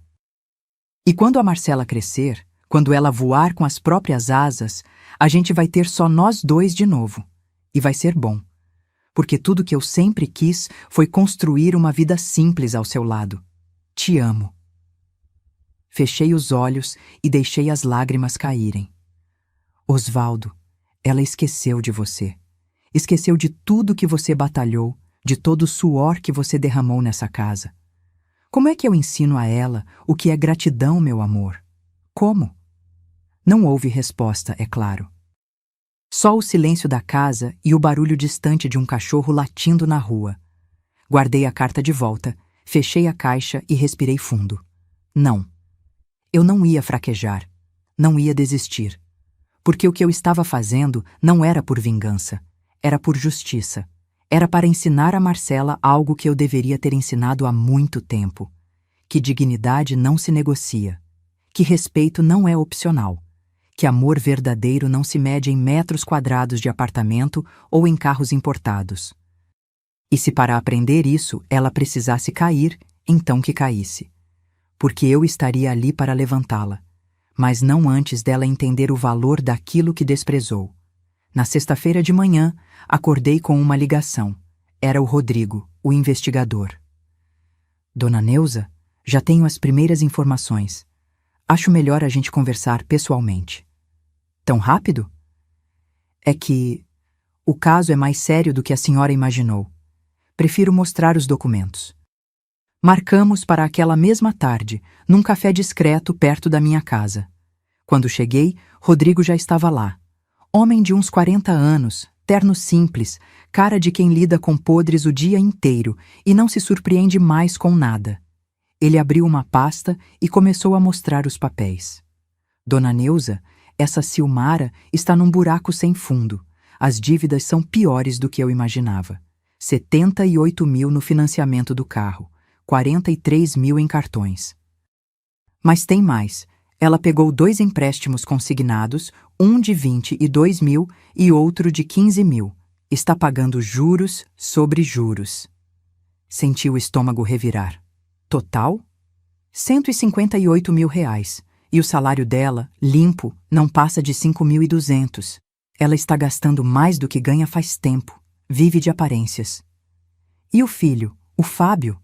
E quando a Marcela crescer, quando ela voar com as próprias asas, a gente vai ter só nós dois de novo. E vai ser bom. Porque tudo que eu sempre quis foi construir uma vida simples ao seu lado. Te amo. Fechei os olhos e deixei as lágrimas caírem. Osvaldo, ela esqueceu de você. Esqueceu de tudo que você batalhou, de todo o suor que você derramou nessa casa. Como é que eu ensino a ela o que é gratidão, meu amor? Como? Não houve resposta, é claro. Só o silêncio da casa e o barulho distante de um cachorro latindo na rua. Guardei a carta de volta, fechei a caixa e respirei fundo. Não. Eu não ia fraquejar. Não ia desistir. Porque o que eu estava fazendo não era por vingança. Era por justiça. Era para ensinar a Marcela algo que eu deveria ter ensinado há muito tempo. Que dignidade não se negocia. Que respeito não é opcional. Que amor verdadeiro não se mede em metros quadrados de apartamento ou em carros importados. E se para aprender isso ela precisasse cair, então que caísse. Porque eu estaria ali para levantá-la, mas não antes dela entender o valor daquilo que desprezou. Na sexta-feira de manhã, acordei com uma ligação. Era o Rodrigo, o investigador. Dona Neuza, já tenho as primeiras informações. Acho melhor a gente conversar pessoalmente. Tão rápido? É que o caso é mais sério do que a senhora imaginou. Prefiro mostrar os documentos. Marcamos para aquela mesma tarde, num café discreto perto da minha casa. Quando cheguei, Rodrigo já estava lá. Homem de uns 40 anos, terno simples, cara de quem lida com podres o dia inteiro e não se surpreende mais com nada. Ele abriu uma pasta e começou a mostrar os papéis. Dona Neuza, essa Silmara está num buraco sem fundo. As dívidas são piores do que eu imaginava. 78 mil no financiamento do carro, 43 mil em cartões. Mas tem mais. Ela pegou 2 empréstimos consignados, um de 22 mil e outro de 15 mil. Está pagando juros sobre juros. Senti o estômago revirar. Total? 158 mil reais. E o salário dela, limpo, não passa de 5.200. Ela está gastando mais do que ganha faz tempo. Vive de aparências. E o filho, o Fábio?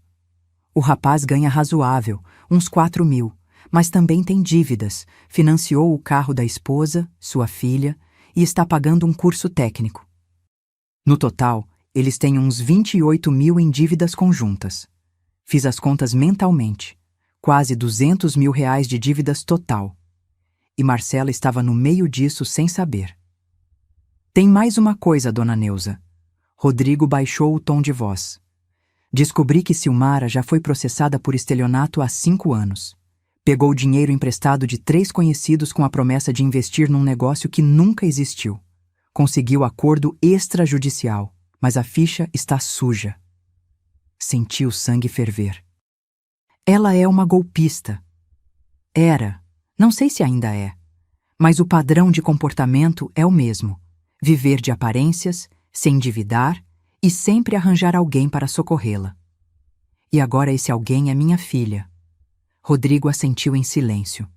O rapaz ganha razoável, uns 4 mil, mas também tem dívidas. Financiou o carro da esposa, sua filha, e está pagando um curso técnico. No total, eles têm uns 28 mil em dívidas conjuntas. Fiz as contas mentalmente. Quase 200 mil reais de dívidas total. E Marcela estava no meio disso sem saber. Tem mais uma coisa, dona Neuza. Rodrigo baixou o tom de voz. Descobri que Silmara já foi processada por estelionato há 5 anos. Pegou dinheiro emprestado de 3 conhecidos com a promessa de investir num negócio que nunca existiu. Conseguiu acordo extrajudicial, mas a ficha está suja. Senti o sangue ferver. Ela é uma golpista. Era, não sei se ainda é, mas o padrão de comportamento é o mesmo: viver de aparências, se endividar e sempre arranjar alguém para socorrê-la. E agora esse alguém é minha filha. Rodrigo assentiu em silêncio.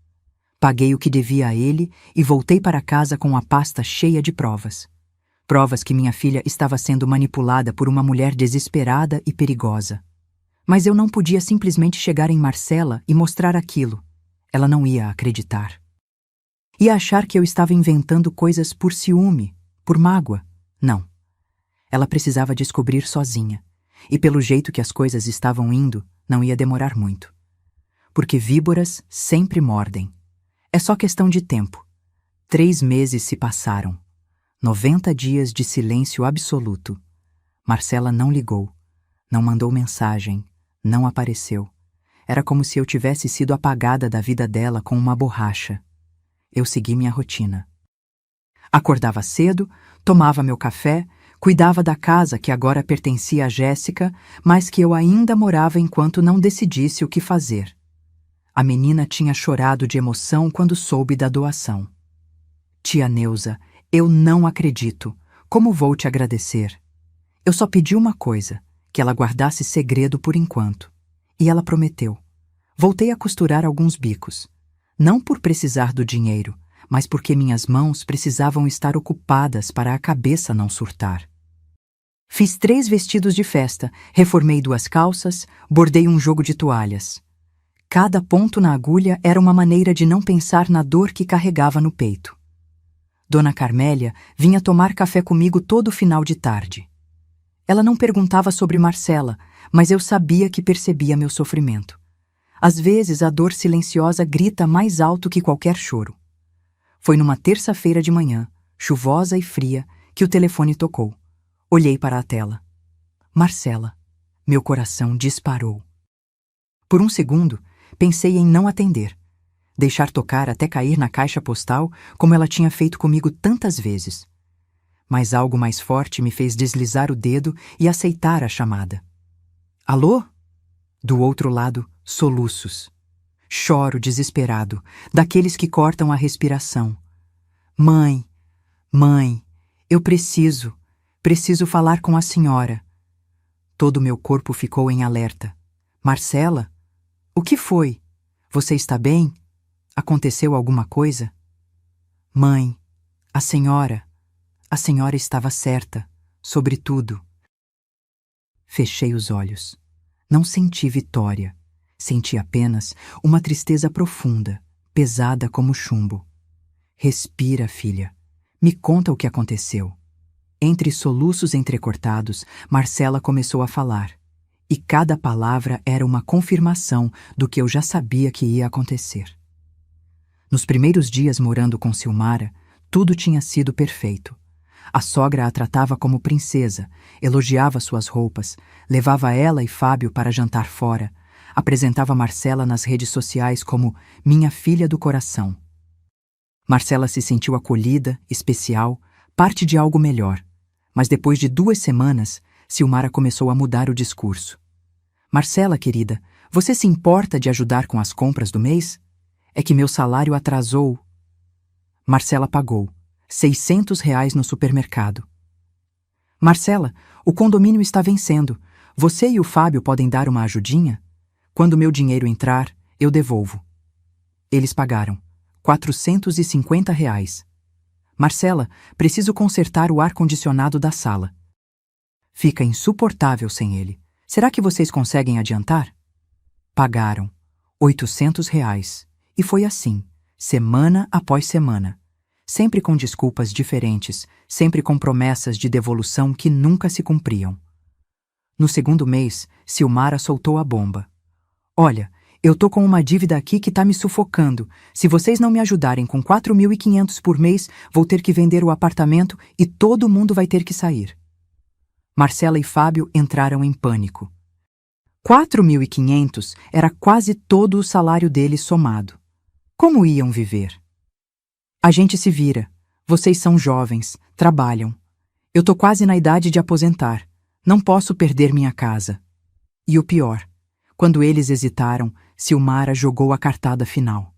Paguei o que devia a ele e voltei para casa com a pasta cheia de provas. Provas que minha filha estava sendo manipulada por uma mulher desesperada e perigosa. Mas eu não podia simplesmente chegar em Marcela e mostrar aquilo. Ela não ia acreditar. Ia achar que eu estava inventando coisas por ciúme, por mágoa. Não. Ela precisava descobrir sozinha. E pelo jeito que as coisas estavam indo, não ia demorar muito. Porque víboras sempre mordem. É só questão de tempo. 3 meses se passaram. 90 dias de silêncio absoluto. Marcela não ligou, não mandou mensagem, não apareceu. Era como se eu tivesse sido apagada da vida dela com uma borracha. Eu segui minha rotina. Acordava cedo, tomava meu café, cuidava da casa que agora pertencia a Jéssica, mas que eu ainda morava enquanto não decidisse o que fazer. A menina tinha chorado de emoção quando soube da doação. Tia Neuza, eu não acredito. Como vou te agradecer? Eu só pedi uma coisa, que ela guardasse segredo por enquanto. E ela prometeu. Voltei a costurar alguns bicos. Não por precisar do dinheiro, mas porque minhas mãos precisavam estar ocupadas para a cabeça não surtar. Fiz 3 vestidos de festa, reformei 2 calças, bordei um jogo de toalhas. Cada ponto na agulha era uma maneira de não pensar na dor que carregava no peito. Dona Carmélia vinha tomar café comigo todo final de tarde. Ela não perguntava sobre Marcela, mas eu sabia que percebia meu sofrimento. Às vezes a dor silenciosa grita mais alto que qualquer choro. Foi numa terça-feira de manhã, chuvosa e fria, que o telefone tocou. Olhei para a tela. Marcela. Meu coração disparou. Por um segundo, pensei em não atender. Deixar tocar até cair na caixa postal, como ela tinha feito comigo tantas vezes. Mas algo mais forte me fez deslizar o dedo e aceitar a chamada. Alô? Do outro lado, soluços. Choro desesperado, daqueles que cortam a respiração. Mãe, mãe, eu preciso falar com a senhora. Todo meu corpo ficou em alerta. Marcela? O que foi? Você está bem? Aconteceu alguma coisa? Mãe, a senhora estava certa, sobre tudo. Fechei os olhos. Não senti vitória. Senti apenas uma tristeza profunda, pesada como chumbo. Respira, filha. Me conta o que aconteceu. Entre soluços entrecortados, Marcela começou a falar. E cada palavra era uma confirmação do que eu já sabia que ia acontecer. Nos primeiros dias morando com Silmara, tudo tinha sido perfeito. A sogra a tratava como princesa, elogiava suas roupas, levava ela e Fábio para jantar fora, apresentava Marcela nas redes sociais como minha filha do coração. Marcela se sentiu acolhida, especial, parte de algo melhor. Mas depois de 2 semanas, Silmara começou a mudar o discurso. Marcela, querida, você se importa de ajudar com as compras do mês? É que meu salário atrasou. Marcela pagou R$ 600 no supermercado. Marcela, o condomínio está vencendo. Você e o Fábio podem dar uma ajudinha? Quando meu dinheiro entrar, eu devolvo. Eles pagaram R$ 450. Marcela, preciso consertar o ar-condicionado da sala. Fica insuportável sem ele. Será que vocês conseguem adiantar? Pagaram R$ 800. E foi assim, semana após semana. Sempre com desculpas diferentes, sempre com promessas de devolução que nunca se cumpriam. No segundo mês, Silmara soltou a bomba. Olha, eu tô com uma dívida aqui que tá me sufocando. Se vocês não me ajudarem com 4.500 por mês, vou ter que vender o apartamento e todo mundo vai ter que sair. Marcela e Fábio entraram em pânico. 4.500 era quase todo o salário deles somado. Como iam viver? A gente se vira. Vocês são jovens, trabalham. Eu tô quase na idade de aposentar. Não posso perder minha casa. E o pior, quando eles hesitaram, Silmara jogou a cartada final.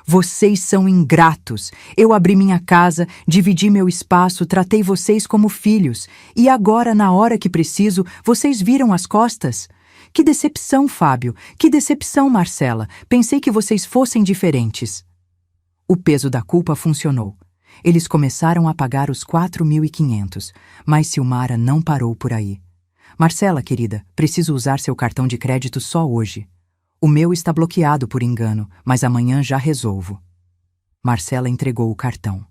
Vocês são ingratos. Eu abri minha casa, dividi meu espaço, tratei vocês como filhos. E agora, na hora que preciso, vocês viram as costas? Que decepção, Fábio. Que decepção, Marcela. Pensei que vocês fossem diferentes. O peso da culpa funcionou. Eles começaram a pagar os 4.500, mas Silmara não parou por aí. Marcela, querida, preciso usar seu cartão de crédito só hoje. O meu está bloqueado por engano, mas amanhã já resolvo. Marcela entregou o cartão.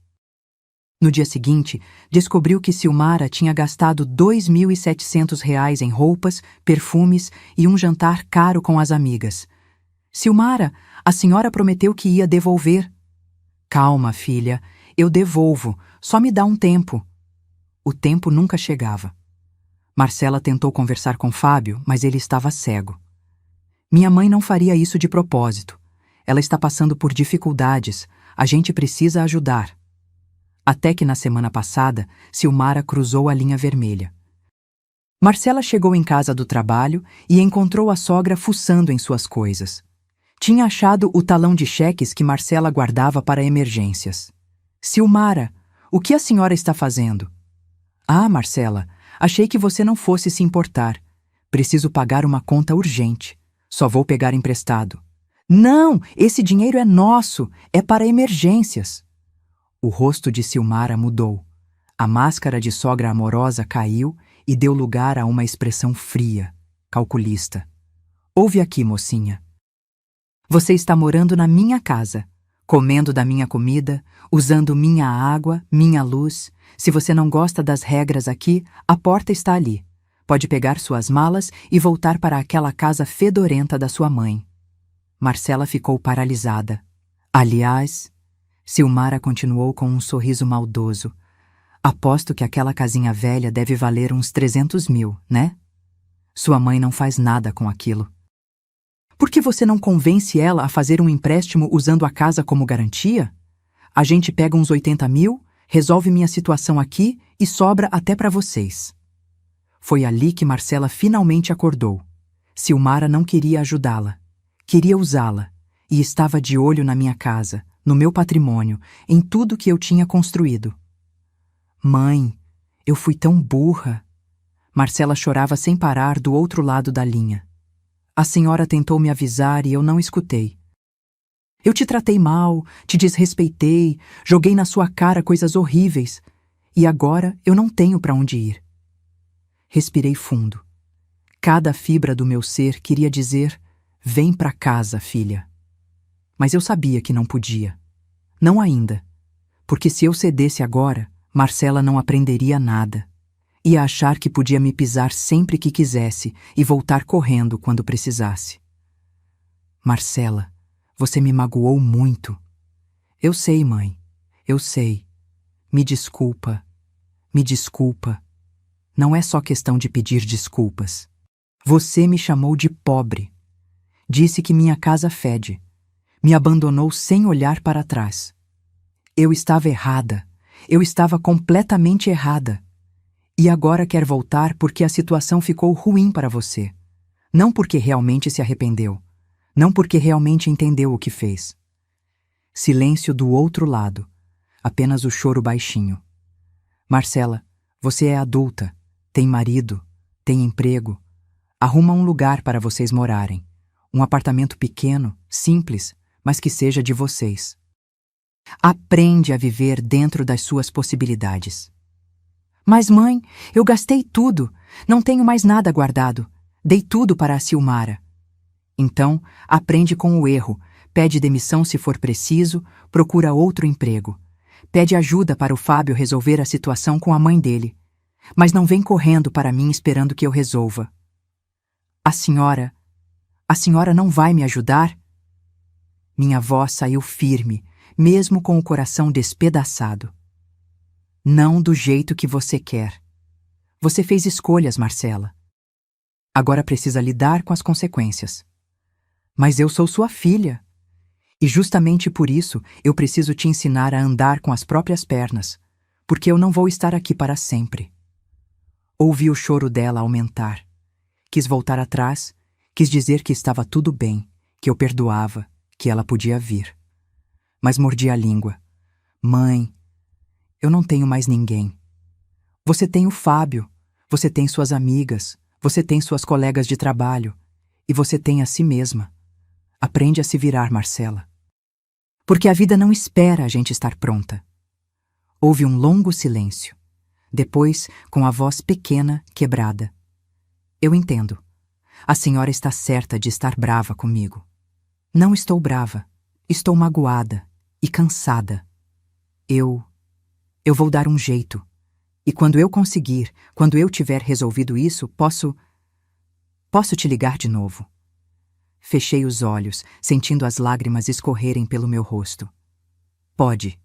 No dia seguinte, descobriu que Silmara tinha gastado R$ 2.700 em roupas, perfumes e um jantar caro com as amigas. Silmara, a senhora prometeu que ia devolver. Calma, filha, eu devolvo, só me dá um tempo. O tempo nunca chegava. Marcela tentou conversar com Fábio, mas ele estava cego. Minha mãe não faria isso de propósito. Ela está passando por dificuldades. A gente precisa ajudar. Até que na semana passada, Silmara cruzou a linha vermelha. Marcela chegou em casa do trabalho e encontrou a sogra fuçando em suas coisas. Tinha achado o talão de cheques que Marcela guardava para emergências. Silmara, o que a senhora está fazendo? Ah, Marcela, achei que você não fosse se importar. Preciso pagar uma conta urgente. Só vou pegar emprestado. Não, esse dinheiro é nosso, é para emergências. O rosto de Silmara mudou. A máscara de sogra amorosa caiu e deu lugar a uma expressão fria, calculista. Ouve aqui, mocinha. Você está morando na minha casa, comendo da minha comida, usando minha água, minha luz. Se você não gosta das regras aqui, a porta está ali. Pode pegar suas malas e voltar para aquela casa fedorenta da sua mãe. Marcela ficou paralisada. Aliás, Silmara continuou com um sorriso maldoso. Aposto que aquela casinha velha deve valer uns 300 mil, né? Sua mãe não faz nada com aquilo. Por que você não convence ela a fazer um empréstimo usando a casa como garantia? A gente pega uns 80 mil, resolve minha situação aqui e sobra até para vocês. Foi ali que Marcela finalmente acordou. Silmara não queria ajudá-la. Queria usá-la. E estava de olho na minha casa, no meu patrimônio, em tudo que eu tinha construído. Mãe, eu fui tão burra. Marcela chorava sem parar do outro lado da linha. A senhora tentou me avisar e eu não escutei. Eu te tratei mal, te desrespeitei, joguei na sua cara coisas horríveis. E agora eu não tenho para onde ir. Respirei fundo. Cada fibra do meu ser queria dizer: vem pra casa, filha. Mas eu sabia que não podia. Não ainda. Porque se eu cedesse agora, Marcela não aprenderia nada. Ia achar que podia me pisar sempre que quisesse e voltar correndo quando precisasse. Marcela, você me magoou muito. Eu sei, mãe. Eu sei. Me desculpa. Me desculpa. Não é só questão de pedir desculpas. Você me chamou de pobre. Disse que minha casa fede. Me abandonou sem olhar para trás. Eu estava errada. Eu estava completamente errada. E agora quer voltar porque a situação ficou ruim para você. Não porque realmente se arrependeu. Não porque realmente entendeu o que fez. Silêncio do outro lado. Apenas o choro baixinho. Marcela, você é adulta. Tem marido, tem emprego. Arruma um lugar para vocês morarem. Um apartamento pequeno, simples, mas que seja de vocês. Aprende a viver dentro das suas possibilidades. Mas, mãe, eu gastei tudo. Não tenho mais nada guardado. Dei tudo para a Silmara. Então, aprende com o erro. Pede demissão se for preciso, procura outro emprego. Pede ajuda para o Fábio resolver a situação com a mãe dele. Mas não vem correndo para mim esperando que eu resolva. A senhora não vai me ajudar? Minha voz saiu firme, mesmo com o coração despedaçado. Não do jeito que você quer. Você fez escolhas, Marcela. Agora precisa lidar com as consequências. Mas eu sou sua filha. E justamente por isso eu preciso te ensinar a andar com as próprias pernas, porque eu não vou estar aqui para sempre. Ouvi o choro dela aumentar. Quis voltar atrás, quis dizer que estava tudo bem, que eu perdoava, que ela podia vir. Mas mordi a língua. Mãe, eu não tenho mais ninguém. Você tem o Fábio, você tem suas amigas, você tem suas colegas de trabalho, e você tem a si mesma. Aprende a se virar, Marcela. Porque a vida não espera a gente estar pronta. Houve um longo silêncio. Depois, com a voz pequena, quebrada. Eu entendo. A senhora está certa de estar brava comigo. Não estou brava. Estou magoada e cansada. Eu vou dar um jeito. E quando eu conseguir, quando eu tiver resolvido isso, posso te ligar de novo. Fechei os olhos, sentindo as lágrimas escorrerem pelo meu rosto. Pode,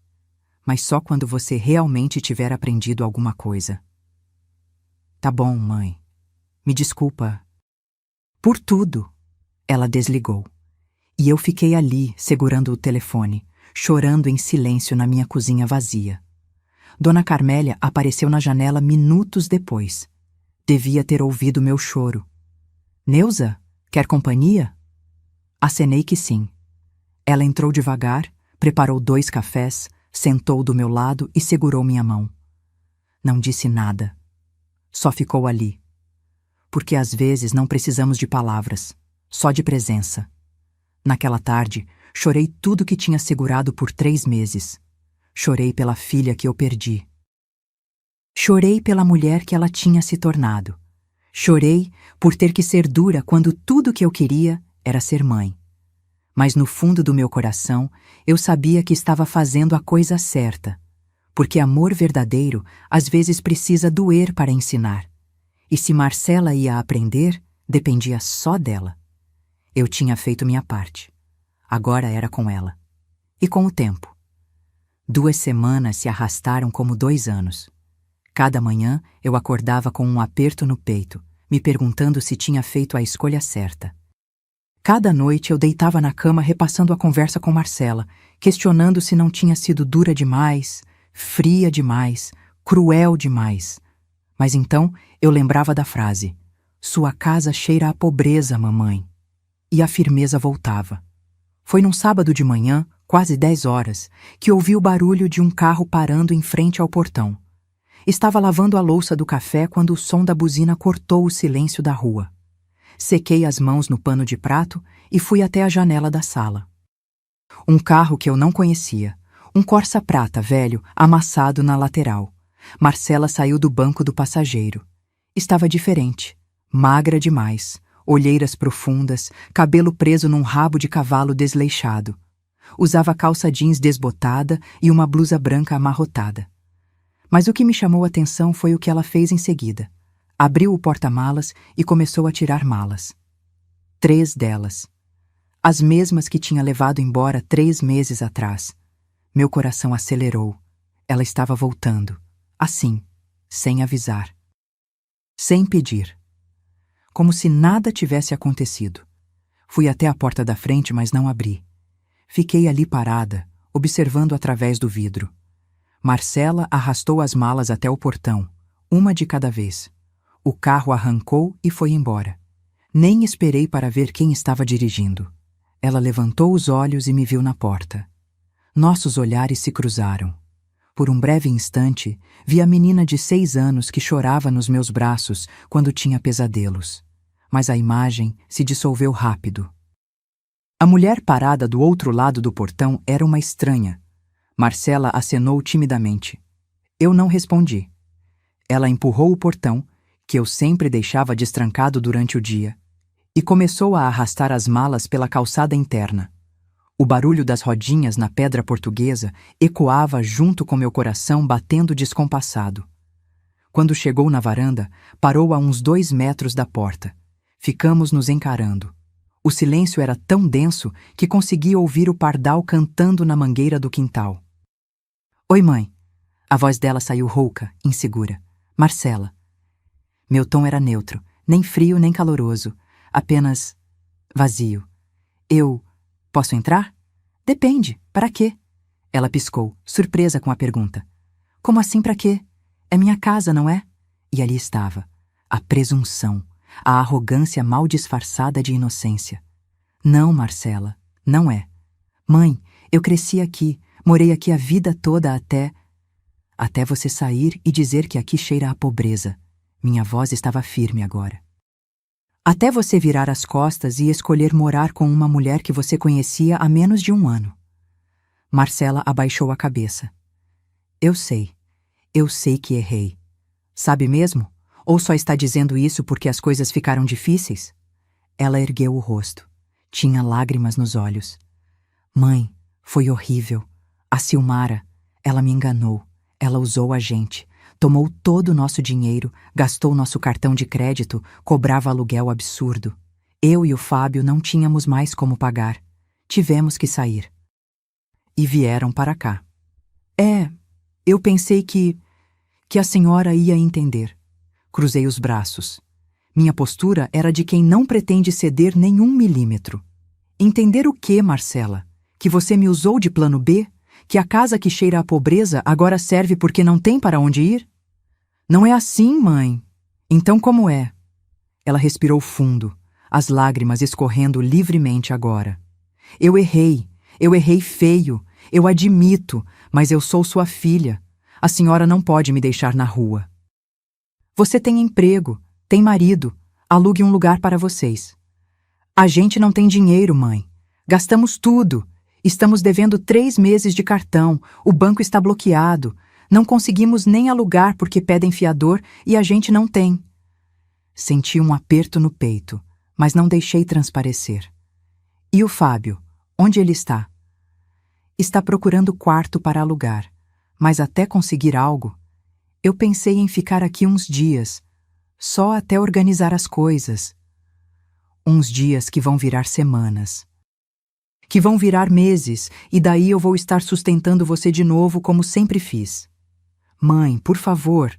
mas só quando você realmente tiver aprendido alguma coisa. Tá bom, mãe. Me desculpa. Por tudo. Ela desligou. E eu fiquei ali, segurando o telefone, chorando em silêncio na minha cozinha vazia. Dona Carmélia apareceu na janela minutos depois. Devia ter ouvido meu choro. Neuza, quer companhia? Acenei que sim. Ela entrou devagar, preparou 2 cafés, sentou do meu lado e segurou minha mão. Não disse nada. Só ficou ali. Porque às vezes não precisamos de palavras, só de presença. Naquela tarde, chorei tudo que tinha segurado por 3 meses. Chorei pela filha que eu perdi. Chorei pela mulher que ela tinha se tornado. Chorei por ter que ser dura quando tudo que eu queria era ser mãe. Mas no fundo do meu coração, eu sabia que estava fazendo a coisa certa, porque amor verdadeiro às vezes precisa doer para ensinar. E se Marcela ia aprender, dependia só dela. Eu tinha feito minha parte. Agora era com ela. E com o tempo. 2 semanas se arrastaram como 2 anos. Cada manhã eu acordava com um aperto no peito, me perguntando se tinha feito a escolha certa. Cada noite eu deitava na cama repassando a conversa com Marcela, questionando se não tinha sido dura demais, fria demais, cruel demais. Mas então eu lembrava da frase: "Sua casa cheira a pobreza, mamãe." E a firmeza voltava. Foi num sábado de manhã, quase 10 horas, que ouvi o barulho de um carro parando em frente ao portão. Estava lavando a louça do café quando o som da buzina cortou o silêncio da rua. Sequei as mãos no pano de prato e fui até a janela da sala. Um carro que eu não conhecia, um Corsa prata velho amassado na lateral. Marcela saiu do banco do passageiro. Estava diferente, magra demais, olheiras profundas, cabelo preso num rabo de cavalo desleixado. Usava calça jeans desbotada e uma blusa branca amarrotada. Mas o que me chamou a atenção foi o que ela fez em seguida. Abriu o porta-malas e começou a tirar malas. 3 delas. As mesmas que tinha levado embora 3 meses atrás. Meu coração acelerou. Ela estava voltando. Assim, sem avisar. Sem pedir. Como se nada tivesse acontecido. Fui até a porta da frente, mas não abri. Fiquei ali parada, observando através do vidro. Marcela arrastou as malas até o portão, uma de cada vez. O carro arrancou e foi embora. Nem esperei para ver quem estava dirigindo. Ela levantou os olhos e me viu na porta. Nossos olhares se cruzaram. Por um breve instante, vi a menina de 6 anos que chorava nos meus braços quando tinha pesadelos. Mas a imagem se dissolveu rápido. A mulher parada do outro lado do portão era uma estranha. Marcela acenou timidamente. Eu não respondi. Ela empurrou o portão, que eu sempre deixava destrancado durante o dia, e começou a arrastar as malas pela calçada interna. O barulho das rodinhas na pedra portuguesa ecoava junto com meu coração batendo descompassado. Quando chegou na varanda, parou a uns 2 metros da porta. Ficamos nos encarando. O silêncio era tão denso que consegui ouvir o pardal cantando na mangueira do quintal. Oi, mãe. A voz dela saiu rouca, insegura. Marcela. Meu tom era neutro, nem frio nem caloroso, apenas vazio. Eu posso entrar? Depende, para quê? Ela piscou, surpresa com a pergunta. Como assim para quê? É minha casa, não é? E ali estava, a presunção, a arrogância mal disfarçada de inocência. Não, Marcela, não é. Mãe, eu cresci aqui, morei aqui a vida toda até você sair e dizer que aqui cheira a pobreza. Minha voz estava firme agora. Até você virar as costas e escolher morar com uma mulher que você conhecia há menos de 1 ano. Marcela abaixou a cabeça. Eu sei que errei. Sabe mesmo? Ou só está dizendo isso porque as coisas ficaram difíceis? Ela ergueu o rosto. Tinha lágrimas nos olhos. Mãe, foi horrível. A Silmara, ela me enganou. Ela usou a gente. Tomou todo o nosso dinheiro, gastou nosso cartão de crédito, cobrava aluguel absurdo. Eu e o Fábio não tínhamos mais como pagar. Tivemos que sair. E vieram para cá. Eu pensei que a senhora ia entender. Cruzei os braços. Minha postura era de quem não pretende ceder nem 1 milímetro. Entender o quê, Marcela? Que você me usou de plano B? Que a casa que cheira a pobreza agora serve porque não tem para onde ir? Não é assim, mãe. Então como é? Ela respirou fundo, as lágrimas escorrendo livremente agora. Eu errei feio, eu admito, mas eu sou sua filha. A senhora não pode me deixar na rua. Você tem emprego, tem marido, alugue um lugar para vocês. A gente não tem dinheiro, mãe. Gastamos tudo. Estamos devendo 3 meses de cartão, o banco está bloqueado. Não conseguimos nem alugar porque pedem fiador e a gente não tem. Senti um aperto no peito, mas não deixei transparecer. E o Fábio, onde ele está? Está procurando quarto para alugar, mas até conseguir algo, eu pensei em ficar aqui uns dias, só até organizar as coisas. Uns dias que vão virar semanas. Que vão virar meses, e daí eu vou estar sustentando você de novo como sempre fiz. Mãe, por favor.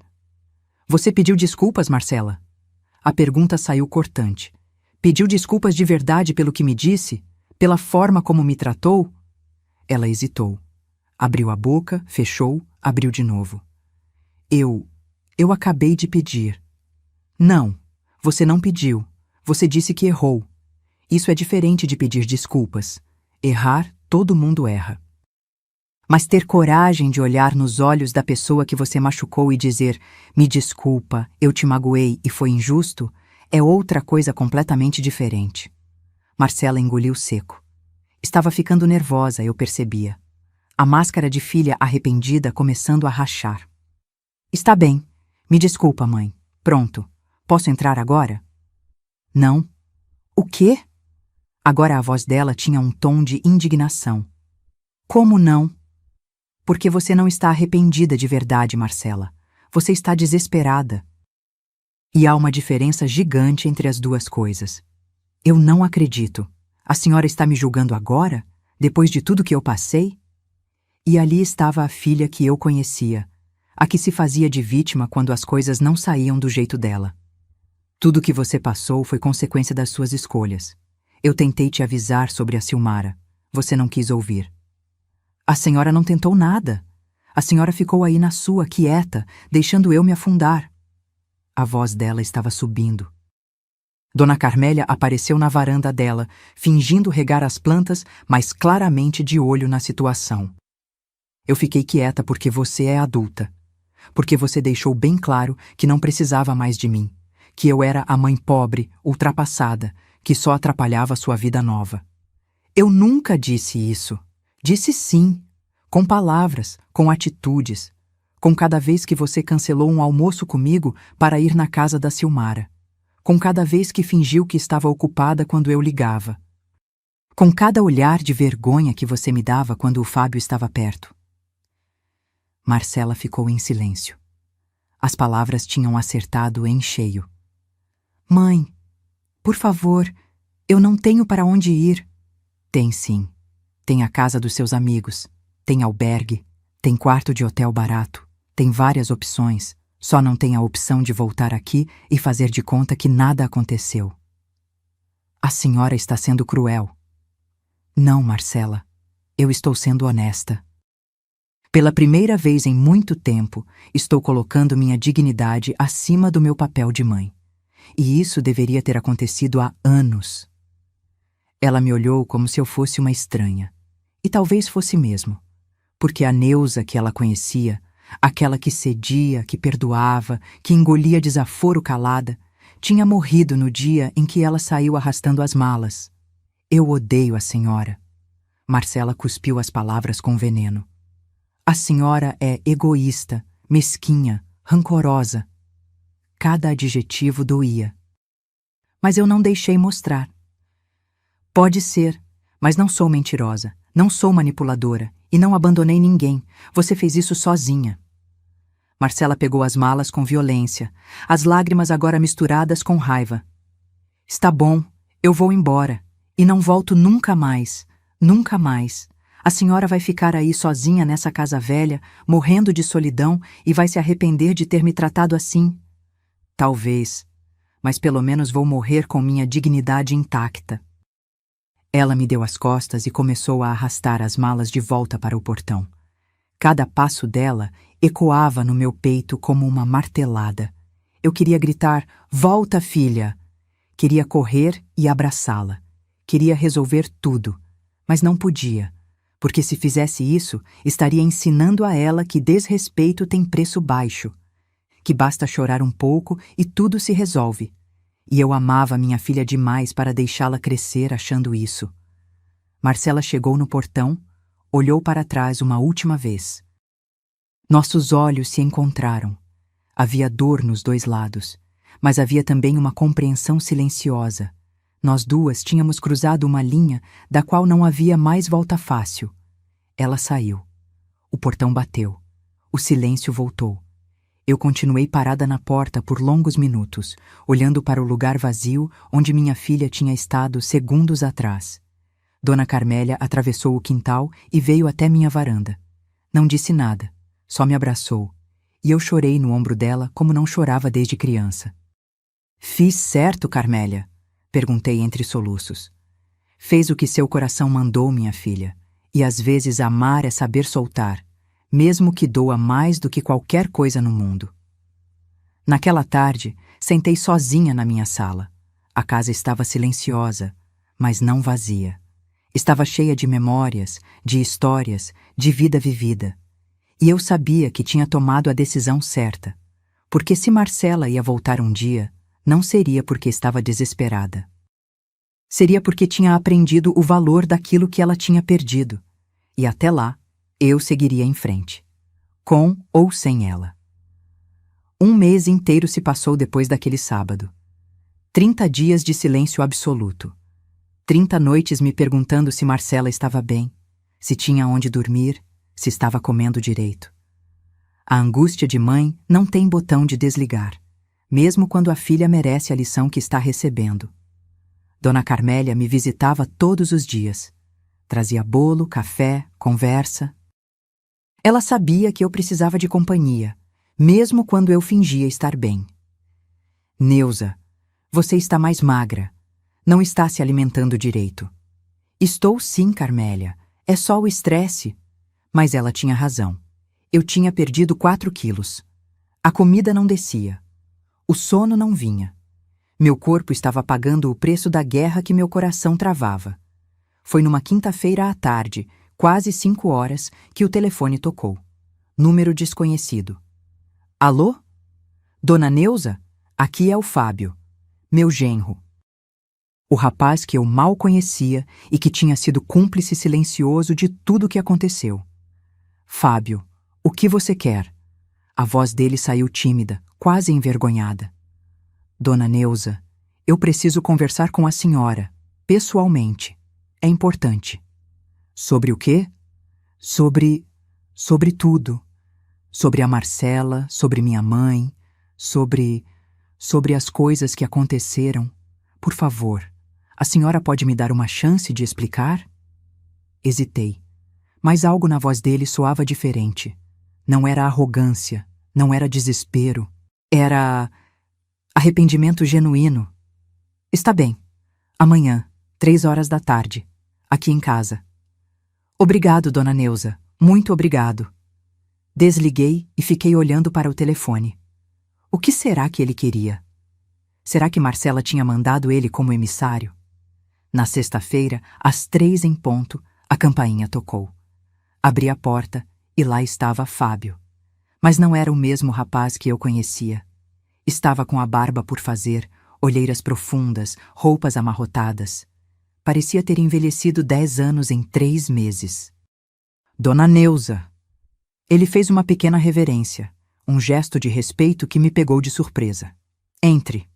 Você pediu desculpas, Marcela? A pergunta saiu cortante. Pediu desculpas de verdade pelo que me disse? Pela forma como me tratou? Ela hesitou. Abriu a boca, fechou, abriu de novo. Eu acabei de pedir. Não, você não pediu. Você disse que errou. Isso é diferente de pedir desculpas. Errar, todo mundo erra. Mas ter coragem de olhar nos olhos da pessoa que você machucou e dizer me desculpa, eu te magoei e foi injusto, é outra coisa completamente diferente. Marcela engoliu seco. Estava ficando nervosa, eu percebia. A máscara de filha arrependida começando a rachar. Está bem. Me desculpa, mãe. Pronto. Posso entrar agora? Não. O quê? Agora a voz dela tinha um tom de indignação. Como não? Porque você não está arrependida de verdade, Marcela. Você está desesperada. E há uma diferença gigante entre as duas coisas. Eu não acredito. A senhora está me julgando agora? Depois de tudo que eu passei? E ali estava a filha que eu conhecia, a que se fazia de vítima quando as coisas não saíam do jeito dela. Tudo que você passou foi consequência das suas escolhas. Eu tentei te avisar sobre a Silmara. Você não quis ouvir. A senhora não tentou nada. A senhora ficou aí na sua, quieta, deixando eu me afundar. A voz dela estava subindo. Dona Carmélia apareceu na varanda dela, fingindo regar as plantas, mas claramente de olho na situação. Eu fiquei quieta porque você é adulta. Porque você deixou bem claro que não precisava mais de mim. Que eu era a mãe pobre, ultrapassada, que só atrapalhava sua vida nova. Eu nunca disse isso. Disse sim. Com palavras, com atitudes. Com cada vez que você cancelou um almoço comigo para ir na casa da Silmara. Com cada vez que fingiu que estava ocupada quando eu ligava. Com cada olhar de vergonha que você me dava quando o Fábio estava perto. Marcela ficou em silêncio. As palavras tinham acertado em cheio. Mãe, por favor, eu não tenho para onde ir. Tem sim. Tem a casa dos seus amigos. Tem albergue. Tem quarto de hotel barato. Tem várias opções. Só não tem a opção de voltar aqui e fazer de conta que nada aconteceu. A senhora está sendo cruel. Não, Marcela. Eu estou sendo honesta. Pela primeira vez em muito tempo, estou colocando minha dignidade acima do meu papel de mãe. E isso deveria ter acontecido há anos. Ela me olhou como se eu fosse uma estranha. E talvez fosse mesmo. Porque a Neuza que ela conhecia, aquela que cedia, que perdoava, que engolia desaforo calada, tinha morrido no dia em que ela saiu arrastando as malas. Eu odeio a senhora. Marcela cuspiu as palavras com veneno. A senhora é egoísta, mesquinha, rancorosa. Cada adjetivo doía. Mas eu não deixei mostrar. Pode ser, mas não sou mentirosa, não sou manipuladora e não abandonei ninguém. Você fez isso sozinha. Marcela pegou as malas com violência, as lágrimas agora misturadas com raiva. Está bom, eu vou embora. E não volto nunca mais, nunca mais. A senhora vai ficar aí sozinha nessa casa velha, morrendo de solidão e vai se arrepender de ter me tratado assim? Talvez, mas pelo menos vou morrer com minha dignidade intacta. Ela me deu as costas e começou a arrastar as malas de volta para o portão. Cada passo dela ecoava no meu peito como uma martelada. Eu queria gritar, volta, filha! Queria correr e abraçá-la. Queria resolver tudo, mas não podia. Porque se fizesse isso, estaria ensinando a ela que desrespeito tem preço baixo, que basta chorar um pouco e tudo se resolve. E eu amava minha filha demais para deixá-la crescer achando isso. Marcela chegou no portão, olhou para trás uma última vez. Nossos olhos se encontraram. Havia dor nos dois lados, mas havia também uma compreensão silenciosa. Nós duas tínhamos cruzado uma linha da qual não havia mais volta fácil. Ela saiu. O portão bateu. O silêncio voltou. Eu continuei parada na porta por longos minutos, olhando para o lugar vazio onde minha filha tinha estado segundos atrás. Dona Carmélia atravessou o quintal e veio até minha varanda. Não disse nada, só me abraçou, e eu chorei no ombro dela como não chorava desde criança. Fiz certo, Carmélia? Perguntei entre soluços. Fez o que seu coração mandou, minha filha, e às vezes amar é saber soltar, mesmo que doa mais do que qualquer coisa no mundo. Naquela tarde, sentei sozinha na minha sala. A casa estava silenciosa, mas não vazia. Estava cheia de memórias, de histórias, de vida vivida. E eu sabia que tinha tomado a decisão certa, porque se Marcela ia voltar um dia, não seria porque estava desesperada. Seria porque tinha aprendido o valor daquilo que ela tinha perdido. E até lá, eu seguiria em frente, com ou sem ela. Um mês inteiro se passou depois daquele sábado. 30 dias de silêncio absoluto. 30 noites me perguntando se Marcela estava bem, se tinha onde dormir, se estava comendo direito. A angústia de mãe não tem botão de desligar, mesmo quando a filha merece a lição que está recebendo. Dona Carmélia me visitava todos os dias. Trazia bolo, café, conversa. Ela sabia que eu precisava de companhia, mesmo quando eu fingia estar bem. Neuza, você está mais magra. Não está se alimentando direito. Estou sim, Carmélia. É só o estresse. Mas ela tinha razão. Eu tinha perdido 4 quilos. A comida não descia. O sono não vinha. Meu corpo estava pagando o preço da guerra que meu coração travava. Foi numa quinta-feira à tarde, quase 5 horas, que o telefone tocou. Número desconhecido. Alô? Dona Neuza? Aqui é o Fábio, meu genro. O rapaz que eu mal conhecia e que tinha sido cúmplice silencioso de tudo o que aconteceu. Fábio, o que você quer? A voz dele saiu tímida, quase envergonhada. Dona Neuza, eu preciso conversar com a senhora, pessoalmente. É importante. Sobre o quê? Sobre tudo. Sobre a Marcela, sobre minha mãe, sobre as coisas que aconteceram. Por favor, a senhora pode me dar uma chance de explicar? Hesitei, mas algo na voz dele soava diferente. Não era arrogância, não era desespero. Era arrependimento genuíno. Está bem. Amanhã, 3 horas da tarde, aqui em casa. Obrigado, dona Neuza. Muito obrigado. Desliguei e fiquei olhando para o telefone. O que será que ele queria? Será que Marcela tinha mandado ele como emissário? Na sexta-feira, às 3 em ponto, a campainha tocou. Abri a porta e lá estava Fábio. Mas não era o mesmo rapaz que eu conhecia. Estava com a barba por fazer, olheiras profundas, roupas amarrotadas. Parecia ter envelhecido 10 anos em 3 meses. Dona Neuza. Ele fez uma pequena reverência, um gesto de respeito que me pegou de surpresa. Entre.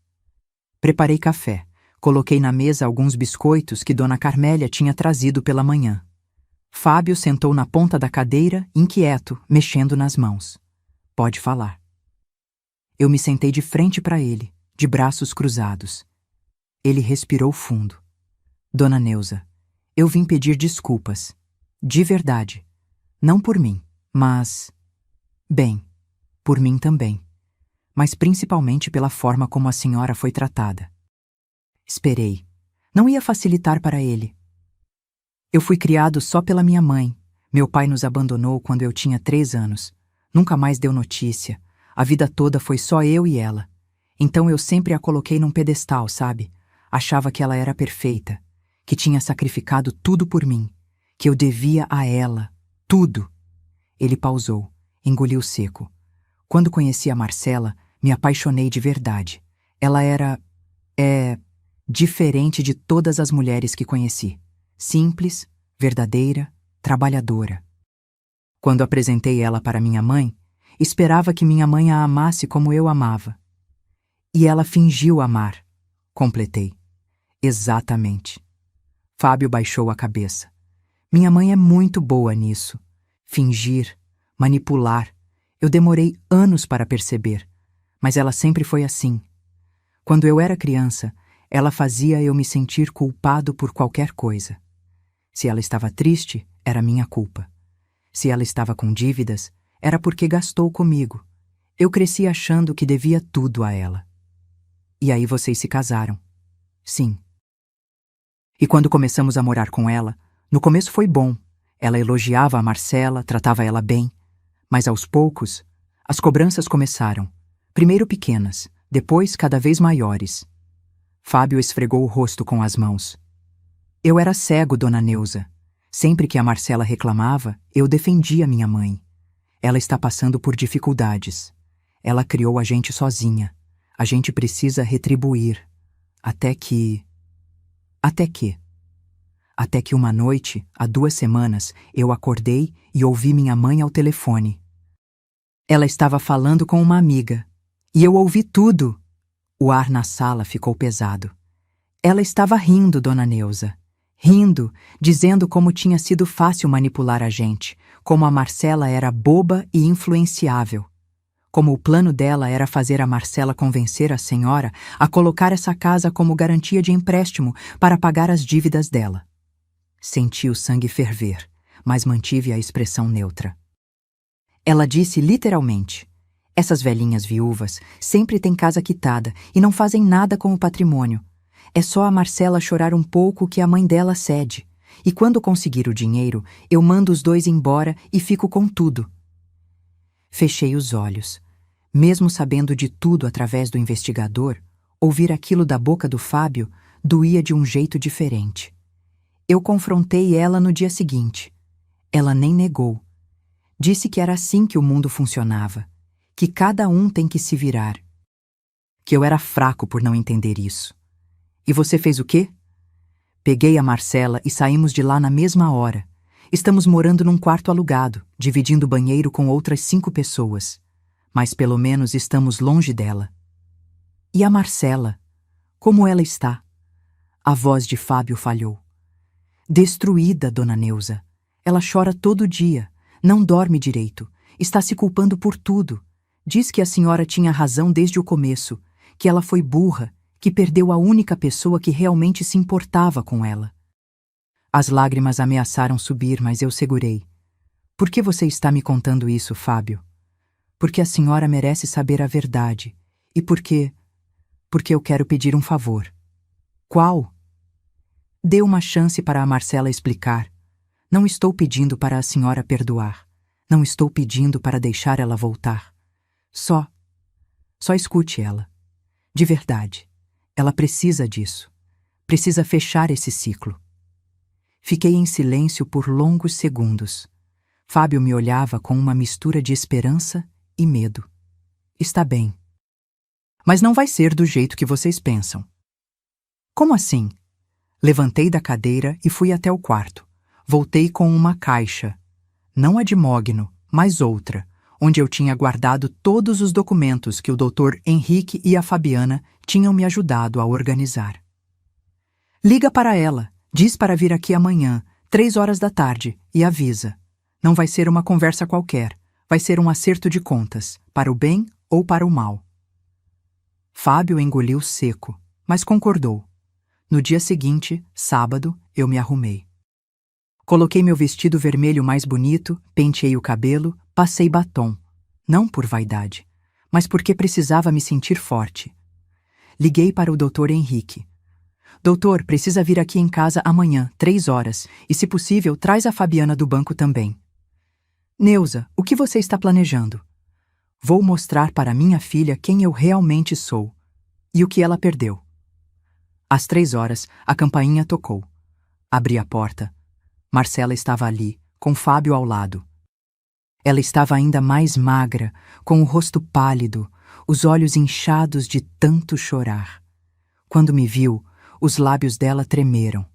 Preparei café, coloquei na mesa alguns biscoitos que Dona Carmélia tinha trazido pela manhã. Fábio sentou na ponta da cadeira, inquieto, mexendo nas mãos. Pode falar. Eu me sentei de frente para ele, de braços cruzados. Ele respirou fundo. Dona Neuza, eu vim pedir desculpas. De verdade. Não por mim, mas... Bem, por mim também. Mas principalmente pela forma como a senhora foi tratada. Esperei. Não ia facilitar para ele. Eu fui criado só pela minha mãe. Meu pai nos abandonou quando eu tinha 3 anos. Nunca mais deu notícia. A vida toda foi só eu e ela. Então eu sempre a coloquei num pedestal, sabe? Achava que ela era perfeita, que tinha sacrificado tudo por mim, que eu devia a ela, tudo. Ele pausou, engoliu seco. Quando conheci a Marcela, me apaixonei de verdade. Ela era... diferente de todas as mulheres que conheci. Simples, verdadeira, trabalhadora. Quando apresentei ela para minha mãe, esperava que minha mãe a amasse como eu amava. E ela fingiu amar. Completei. Exatamente. Fábio baixou a cabeça. Minha mãe é muito boa nisso. Fingir, manipular. Eu demorei anos para perceber, mas ela sempre foi assim. Quando eu era criança, ela fazia eu me sentir culpado por qualquer coisa. Se ela estava triste, era minha culpa. Se ela estava com dívidas, era porque gastou comigo. Eu cresci achando que devia tudo a ela. E aí vocês se casaram. Sim. E quando começamos a morar com ela, no começo foi bom. Ela elogiava a Marcela, tratava ela bem. Mas aos poucos, as cobranças começaram. Primeiro pequenas, depois cada vez maiores. Fábio esfregou o rosto com as mãos. Eu era cego, dona Neuza. Sempre que a Marcela reclamava, eu defendia minha mãe. Ela está passando por dificuldades. Ela criou a gente sozinha. A gente precisa retribuir. Até que uma noite, há 2 semanas, eu acordei e ouvi minha mãe ao telefone. Ela estava falando com uma amiga. E eu ouvi tudo. O ar na sala ficou pesado. Ela estava rindo, dona Neuza. Rindo, dizendo como tinha sido fácil manipular a gente, como a Marcela era boba e influenciável. Como o plano dela era fazer a Marcela convencer a senhora a colocar essa casa como garantia de empréstimo para pagar as dívidas dela. Senti o sangue ferver, mas mantive a expressão neutra. Ela disse literalmente: essas velhinhas viúvas sempre têm casa quitada e não fazem nada com o patrimônio. É só a Marcela chorar um pouco que a mãe dela cede. E quando conseguir o dinheiro, eu mando os 2 embora e fico com tudo. Fechei os olhos. Mesmo sabendo de tudo através do investigador, ouvir aquilo da boca do Fábio doía de um jeito diferente. Eu confrontei ela no dia seguinte. Ela nem negou. Disse que era assim que o mundo funcionava, que cada um tem que se virar. Que eu era fraco por não entender isso. E você fez o quê? Peguei a Marcela e saímos de lá na mesma hora. Estamos morando num quarto alugado, dividindo o banheiro com outras 5 pessoas. Mas pelo menos estamos longe dela. E a Marcela? Como ela está? A voz de Fábio falhou. Destruída, dona Neuza. Ela chora todo dia, não dorme direito, está se culpando por tudo. Diz que a senhora tinha razão desde o começo, que ela foi burra, que perdeu a única pessoa que realmente se importava com ela. As lágrimas ameaçaram subir, mas eu segurei. Por que você está me contando isso, Fábio? Porque a senhora merece saber a verdade. E porque eu quero pedir um favor. Qual? Dê uma chance para a Marcela explicar. Não estou pedindo para a senhora perdoar. Não estou pedindo para deixar ela voltar. Só escute ela. De verdade. Ela precisa disso. Precisa fechar esse ciclo. Fiquei em silêncio por longos segundos. Fábio me olhava com uma mistura de esperança e medo. Está bem. Mas não vai ser do jeito que vocês pensam. Como assim? Levantei da cadeira e fui até o quarto. Voltei com uma caixa. Não a de mogno, mas outra, onde eu tinha guardado todos os documentos que o Dr. Henrique e a Fabiana tinham me ajudado a organizar. Liga para ela, diz para vir aqui amanhã, 3 horas da tarde, e avisa. Não vai ser uma conversa qualquer, vai ser um acerto de contas, para o bem ou para o mal. Fábio engoliu seco, mas concordou. No dia seguinte, sábado, eu me arrumei. Coloquei meu vestido vermelho mais bonito, penteei o cabelo, passei batom. Não por vaidade, mas porque precisava me sentir forte. Liguei para o Dr. Henrique. Doutor, precisa vir aqui em casa amanhã, 3 horas, e se possível, traz a Fabiana do banco também. Neuza, o que você está planejando? Vou mostrar para minha filha quem eu realmente sou e o que ela perdeu. Às 3 horas, a campainha tocou. Abri a porta. Marcela estava ali, com Fábio ao lado. Ela estava ainda mais magra, com o rosto pálido, os olhos inchados de tanto chorar. Quando me viu, os lábios dela tremeram.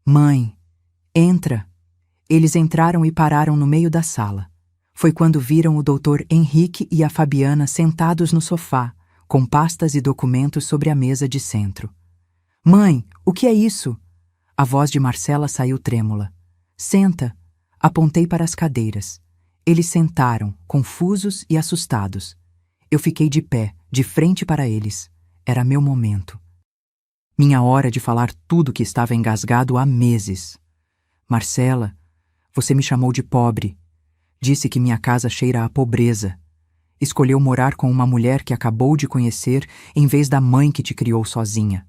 Mãe, entra. Eles entraram e pararam no meio da sala. Foi quando viram o Dr. Henrique e a Fabiana sentados no sofá, com pastas e documentos sobre a mesa de centro. Mãe, o que é isso? A voz de Marcela saiu trêmula. Senta. Apontei para as cadeiras. Eles sentaram, confusos e assustados. Eu fiquei de pé, de frente para eles. Era meu momento. Minha hora de falar tudo que estava engasgado há meses. Marcela, você me chamou de pobre. Disse que minha casa cheira a pobreza. Escolheu morar com uma mulher que acabou de conhecer em vez da mãe que te criou sozinha.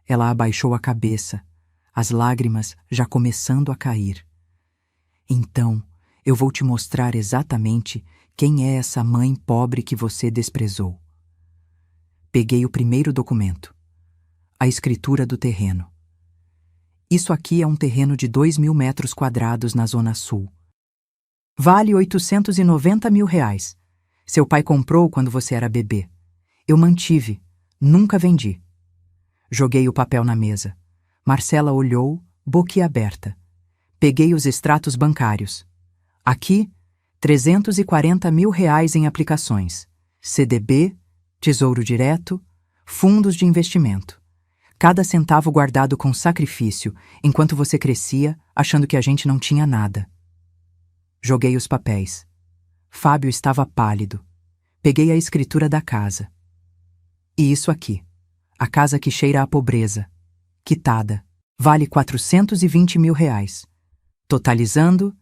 Ela abaixou a cabeça, as lágrimas já começando a cair. Então, eu vou te mostrar exatamente quem é essa mãe pobre que você desprezou. Peguei o primeiro documento. A escritura do terreno. Isso aqui é um terreno de 2.000 metros quadrados na Zona Sul. Vale R$890 mil. Seu pai comprou quando você era bebê. Eu mantive, nunca vendi. Joguei o papel na mesa. Marcela olhou, boquiaberta. Peguei os extratos bancários. Aqui, R$340 mil em aplicações. CDB, Tesouro Direto, fundos de investimento. Cada centavo guardado com sacrifício, enquanto você crescia, achando que a gente não tinha nada. Joguei os papéis. Fábio estava pálido. Peguei a escritura da casa. E isso aqui. A casa que cheira a pobreza. Quitada. Vale R$420 mil. Totalizando,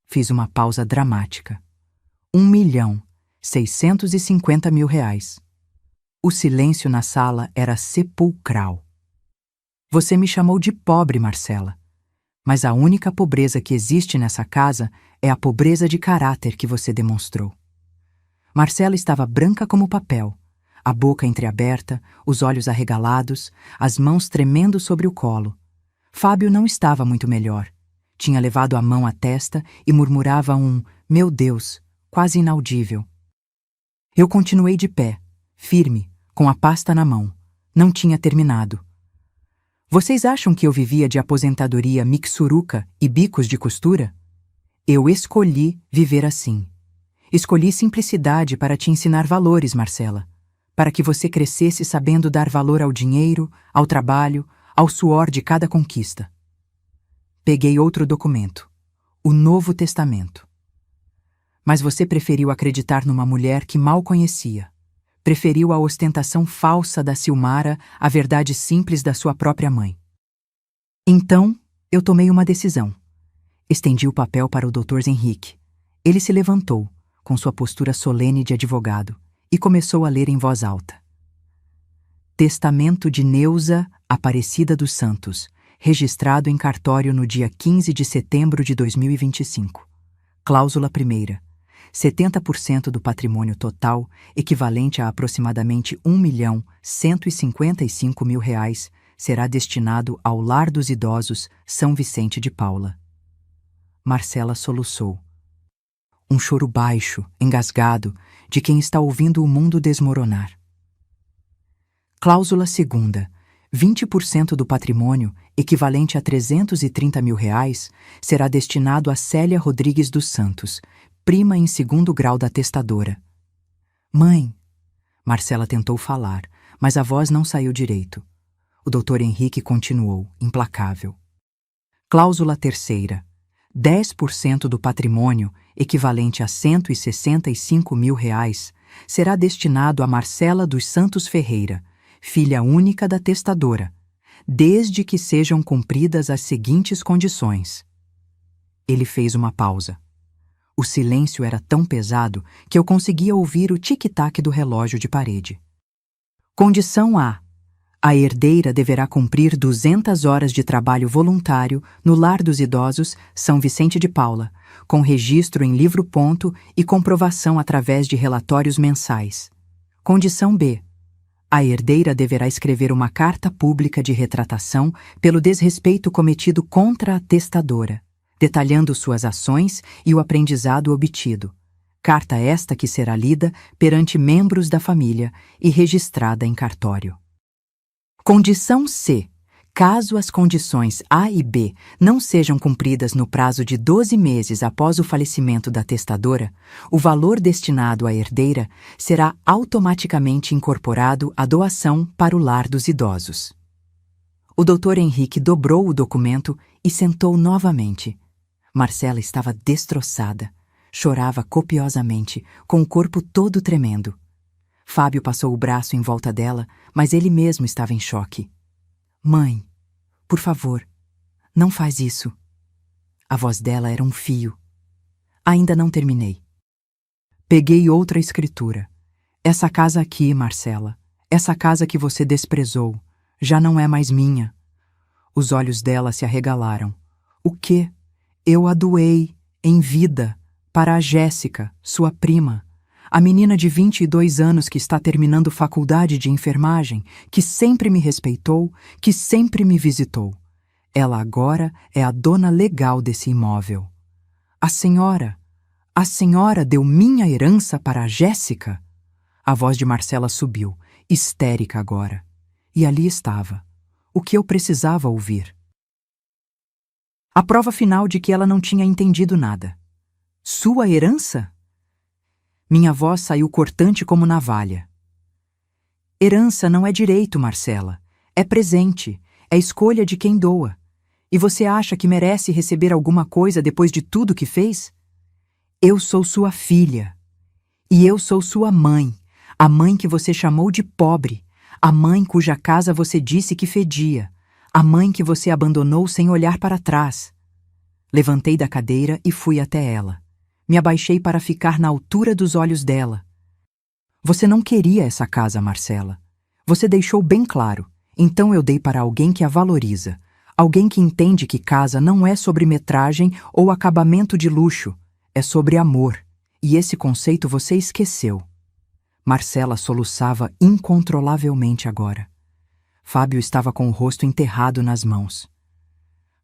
fiz uma pausa dramática. R$1.650 mil. O silêncio na sala era sepulcral. Você me chamou de pobre, Marcela. Mas a única pobreza que existe nessa casa é a pobreza de caráter que você demonstrou. Marcela estava branca como papel, a boca entreaberta, os olhos arregalados, as mãos tremendo sobre o colo. Fábio não estava muito melhor. Tinha levado a mão à testa e murmurava um "meu Deus", quase inaudível. Eu continuei de pé, firme, com a pasta na mão. Não tinha terminado. Vocês acham que eu vivia de aposentadoria mixuruca e bicos de costura? Eu escolhi viver assim. Escolhi simplicidade para te ensinar valores, Marcela, para que você crescesse sabendo dar valor ao dinheiro, ao trabalho, ao suor de cada conquista. Peguei outro documento, o Novo Testamento. Mas você preferiu acreditar numa mulher que mal conhecia. Preferiu a ostentação falsa da Silmara à verdade simples da sua própria mãe. Então, eu tomei uma decisão. Estendi o papel para o Dr. Henrique. Ele se levantou, com sua postura solene de advogado, e começou a ler em voz alta. Testamento de Neuza Aparecida dos Santos, registrado em cartório no dia 15 de setembro de 2025. Cláusula 1ª. 70% do patrimônio total, equivalente a aproximadamente R$ 1.155.000, será destinado ao Lar dos Idosos São Vicente de Paula. Marcela soluçou. Um choro baixo, engasgado, de quem está ouvindo o mundo desmoronar. Cláusula 2ª. 20% do patrimônio, equivalente a R$ 330.000, será destinado a Célia Rodrigues dos Santos, prima em 2º grau da testadora. Mãe! Marcela tentou falar, mas a voz não saiu direito. O Dr. Henrique continuou, implacável. Cláusula 3ª. 10% do patrimônio, equivalente a R$ 165.000, será destinado a Marcela dos Santos Ferreira, filha única da testadora, desde que sejam cumpridas as seguintes condições. Ele fez uma pausa. O silêncio era tão pesado que eu conseguia ouvir o tic-tac do relógio de parede. Condição A. A herdeira deverá cumprir 200 horas de trabalho voluntário no Lar dos Idosos São Vicente de Paula, com registro em livro-ponto e comprovação através de relatórios mensais. Condição B. A herdeira deverá escrever uma carta pública de retratação pelo desrespeito cometido contra a testadora, detalhando suas ações e o aprendizado obtido. Carta esta que será lida perante membros da família e registrada em cartório. Condição C. Caso as condições A e B não sejam cumpridas no prazo de 12 meses após o falecimento da testadora, o valor destinado à herdeira será automaticamente incorporado à doação para o Lar dos Idosos. O Dr. Henrique dobrou o documento e sentou novamente. Marcela estava destroçada. Chorava copiosamente, com o corpo todo tremendo. Fábio passou o braço em volta dela, mas ele mesmo estava em choque. Mãe, por favor, não faz isso. A voz dela era um fio. Ainda não terminei. Peguei outra escritura. Essa casa aqui, Marcela, essa casa que você desprezou, já não é mais minha. Os olhos dela se arregalaram. O quê? Eu a doei, em vida, para a Jéssica, sua prima. A menina de 22 anos que está terminando faculdade de enfermagem, que sempre me respeitou, que sempre me visitou. Ela agora é a dona legal desse imóvel. A senhora deu minha herança para a Jéssica? A voz de Marcela subiu, histérica agora. E ali estava, o que eu precisava ouvir. A prova final de que ela não tinha entendido nada. Sua herança? Minha voz saiu cortante como navalha. Herança não é direito, Marcela. É presente, é escolha de quem doa. E você acha que merece receber alguma coisa depois de tudo que fez? Eu sou sua filha. E eu sou sua mãe, a mãe que você chamou de pobre, a mãe cuja casa você disse que fedia, a mãe que você abandonou sem olhar para trás. Levantei da cadeira e fui até ela. Me abaixei para ficar na altura dos olhos dela. Você não queria essa casa, Marcela. Você deixou bem claro. Então eu dei para alguém que a valoriza. Alguém que entende que casa não é sobre metragem ou acabamento de luxo. É sobre amor. E esse conceito você esqueceu. Marcela soluçava incontrolavelmente agora. Fábio estava com o rosto enterrado nas mãos.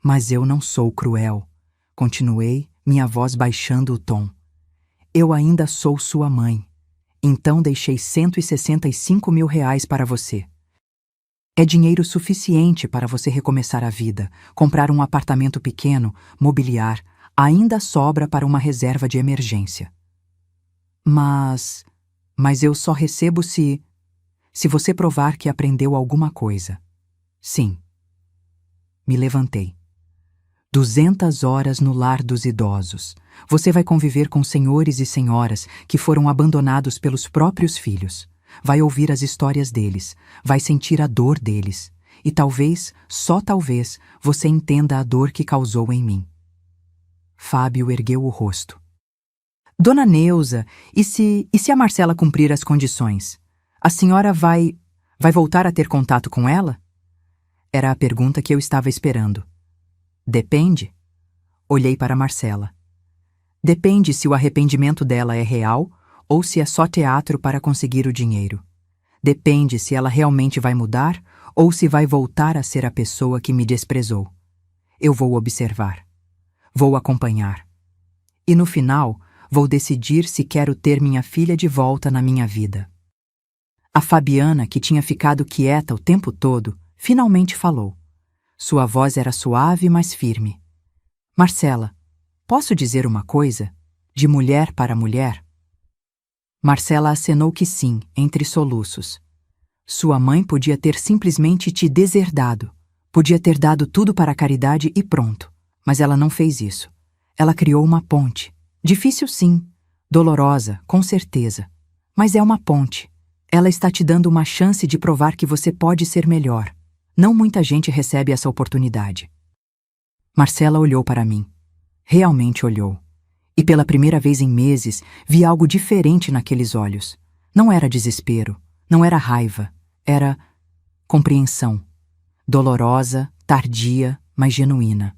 Mas eu não sou cruel. Continuei, minha voz baixando o tom. Eu ainda sou sua mãe. Então deixei R$ 165.000 para você. É dinheiro suficiente para você recomeçar a vida, comprar um apartamento pequeno, mobiliar, ainda sobra para uma reserva de emergência. Mas eu só recebo se você provar que aprendeu alguma coisa. Sim. Me levantei. 200 horas no Lar dos Idosos. Você vai conviver com senhores e senhoras que foram abandonados pelos próprios filhos. Vai ouvir as histórias deles, vai sentir a dor deles. E talvez, só talvez, você entenda a dor que causou em mim. Fábio ergueu o rosto. Dona Neuza, e se a Marcela cumprir as condições? A senhora vai voltar a ter contato com ela? Era a pergunta que eu estava esperando. Depende? Olhei para Marcela. Depende se o arrependimento dela é real ou se é só teatro para conseguir o dinheiro. Depende se ela realmente vai mudar ou se vai voltar a ser a pessoa que me desprezou. Eu vou observar. Vou acompanhar. E no final, vou decidir se quero ter minha filha de volta na minha vida. A Fabiana, que tinha ficado quieta o tempo todo, finalmente falou. Sua voz era suave, mas firme. Marcela, posso dizer uma coisa? De mulher para mulher? Marcela acenou que sim, entre soluços. Sua mãe podia ter simplesmente te deserdado. Podia ter dado tudo para a caridade e pronto. Mas ela não fez isso. Ela criou uma ponte. Difícil sim. Dolorosa, com certeza. Mas é uma ponte. Ela está te dando uma chance de provar que você pode ser melhor. Não muita gente recebe essa oportunidade. Marcela olhou para mim. Realmente olhou. E pela primeira vez em meses, vi algo diferente naqueles olhos. Não era desespero, não era raiva, era compreensão. Dolorosa, tardia, mas genuína.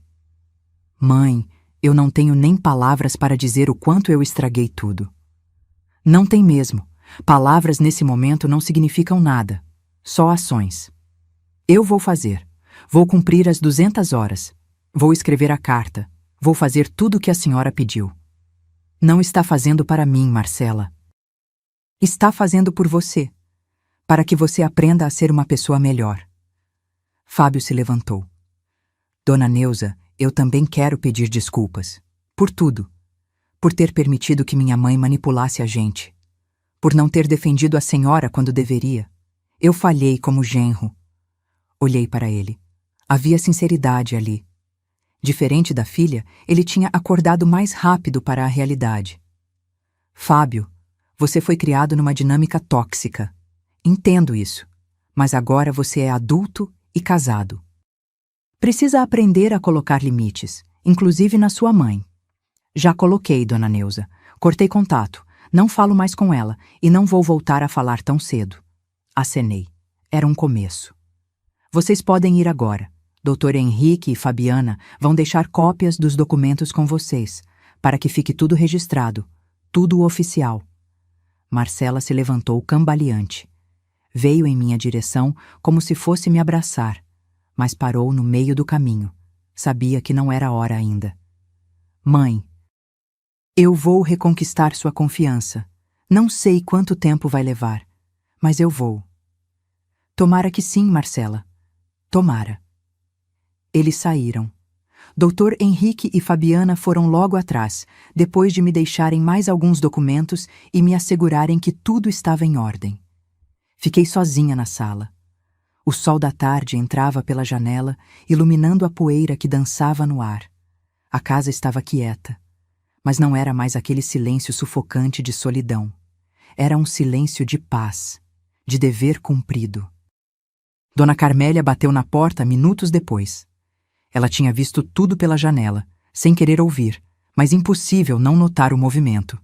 Mãe, eu não tenho nem palavras para dizer o quanto eu estraguei tudo. Não tem mesmo. Palavras nesse momento não significam nada. Só ações. Eu vou fazer. Vou cumprir as 200 horas. Vou escrever a carta. Vou fazer tudo o que a senhora pediu. Não está fazendo para mim, Marcela. Está fazendo por você. Para que você aprenda a ser uma pessoa melhor. Fábio se levantou. Dona Neuza, eu também quero pedir desculpas. Por tudo. Por ter permitido que minha mãe manipulasse a gente. Por não ter defendido a senhora quando deveria. Eu falhei como genro. Olhei para ele. Havia sinceridade ali. Diferente da filha, ele tinha acordado mais rápido para a realidade. Fábio, você foi criado numa dinâmica tóxica. Entendo isso. Mas agora você é adulto e casado. Precisa aprender a colocar limites, inclusive na sua mãe. Já coloquei, Dona Neuza. Cortei contato. Não falo mais com ela e não vou voltar a falar tão cedo. Acenei. Era um começo. Vocês podem ir agora. Doutor Henrique e Fabiana vão deixar cópias dos documentos com vocês, para que fique tudo registrado, tudo oficial. Marcela se levantou cambaleante. Veio em minha direção como se fosse me abraçar, mas parou no meio do caminho. Sabia que não era hora ainda. Mãe, eu vou reconquistar sua confiança. Não sei quanto tempo vai levar, mas eu vou. Tomara que sim, Marcela. Tomara. Eles saíram. Doutor Henrique e Fabiana foram logo atrás, depois de me deixarem mais alguns documentos e me assegurarem que tudo estava em ordem. Fiquei sozinha na sala. O sol da tarde entrava pela janela, iluminando a poeira que dançava no ar. A casa estava quieta, mas não era mais aquele silêncio sufocante de solidão. Era um silêncio de paz, de dever cumprido. Dona Carmélia bateu na porta minutos depois. Ela tinha visto tudo pela janela, sem querer ouvir, mas impossível não notar o movimento.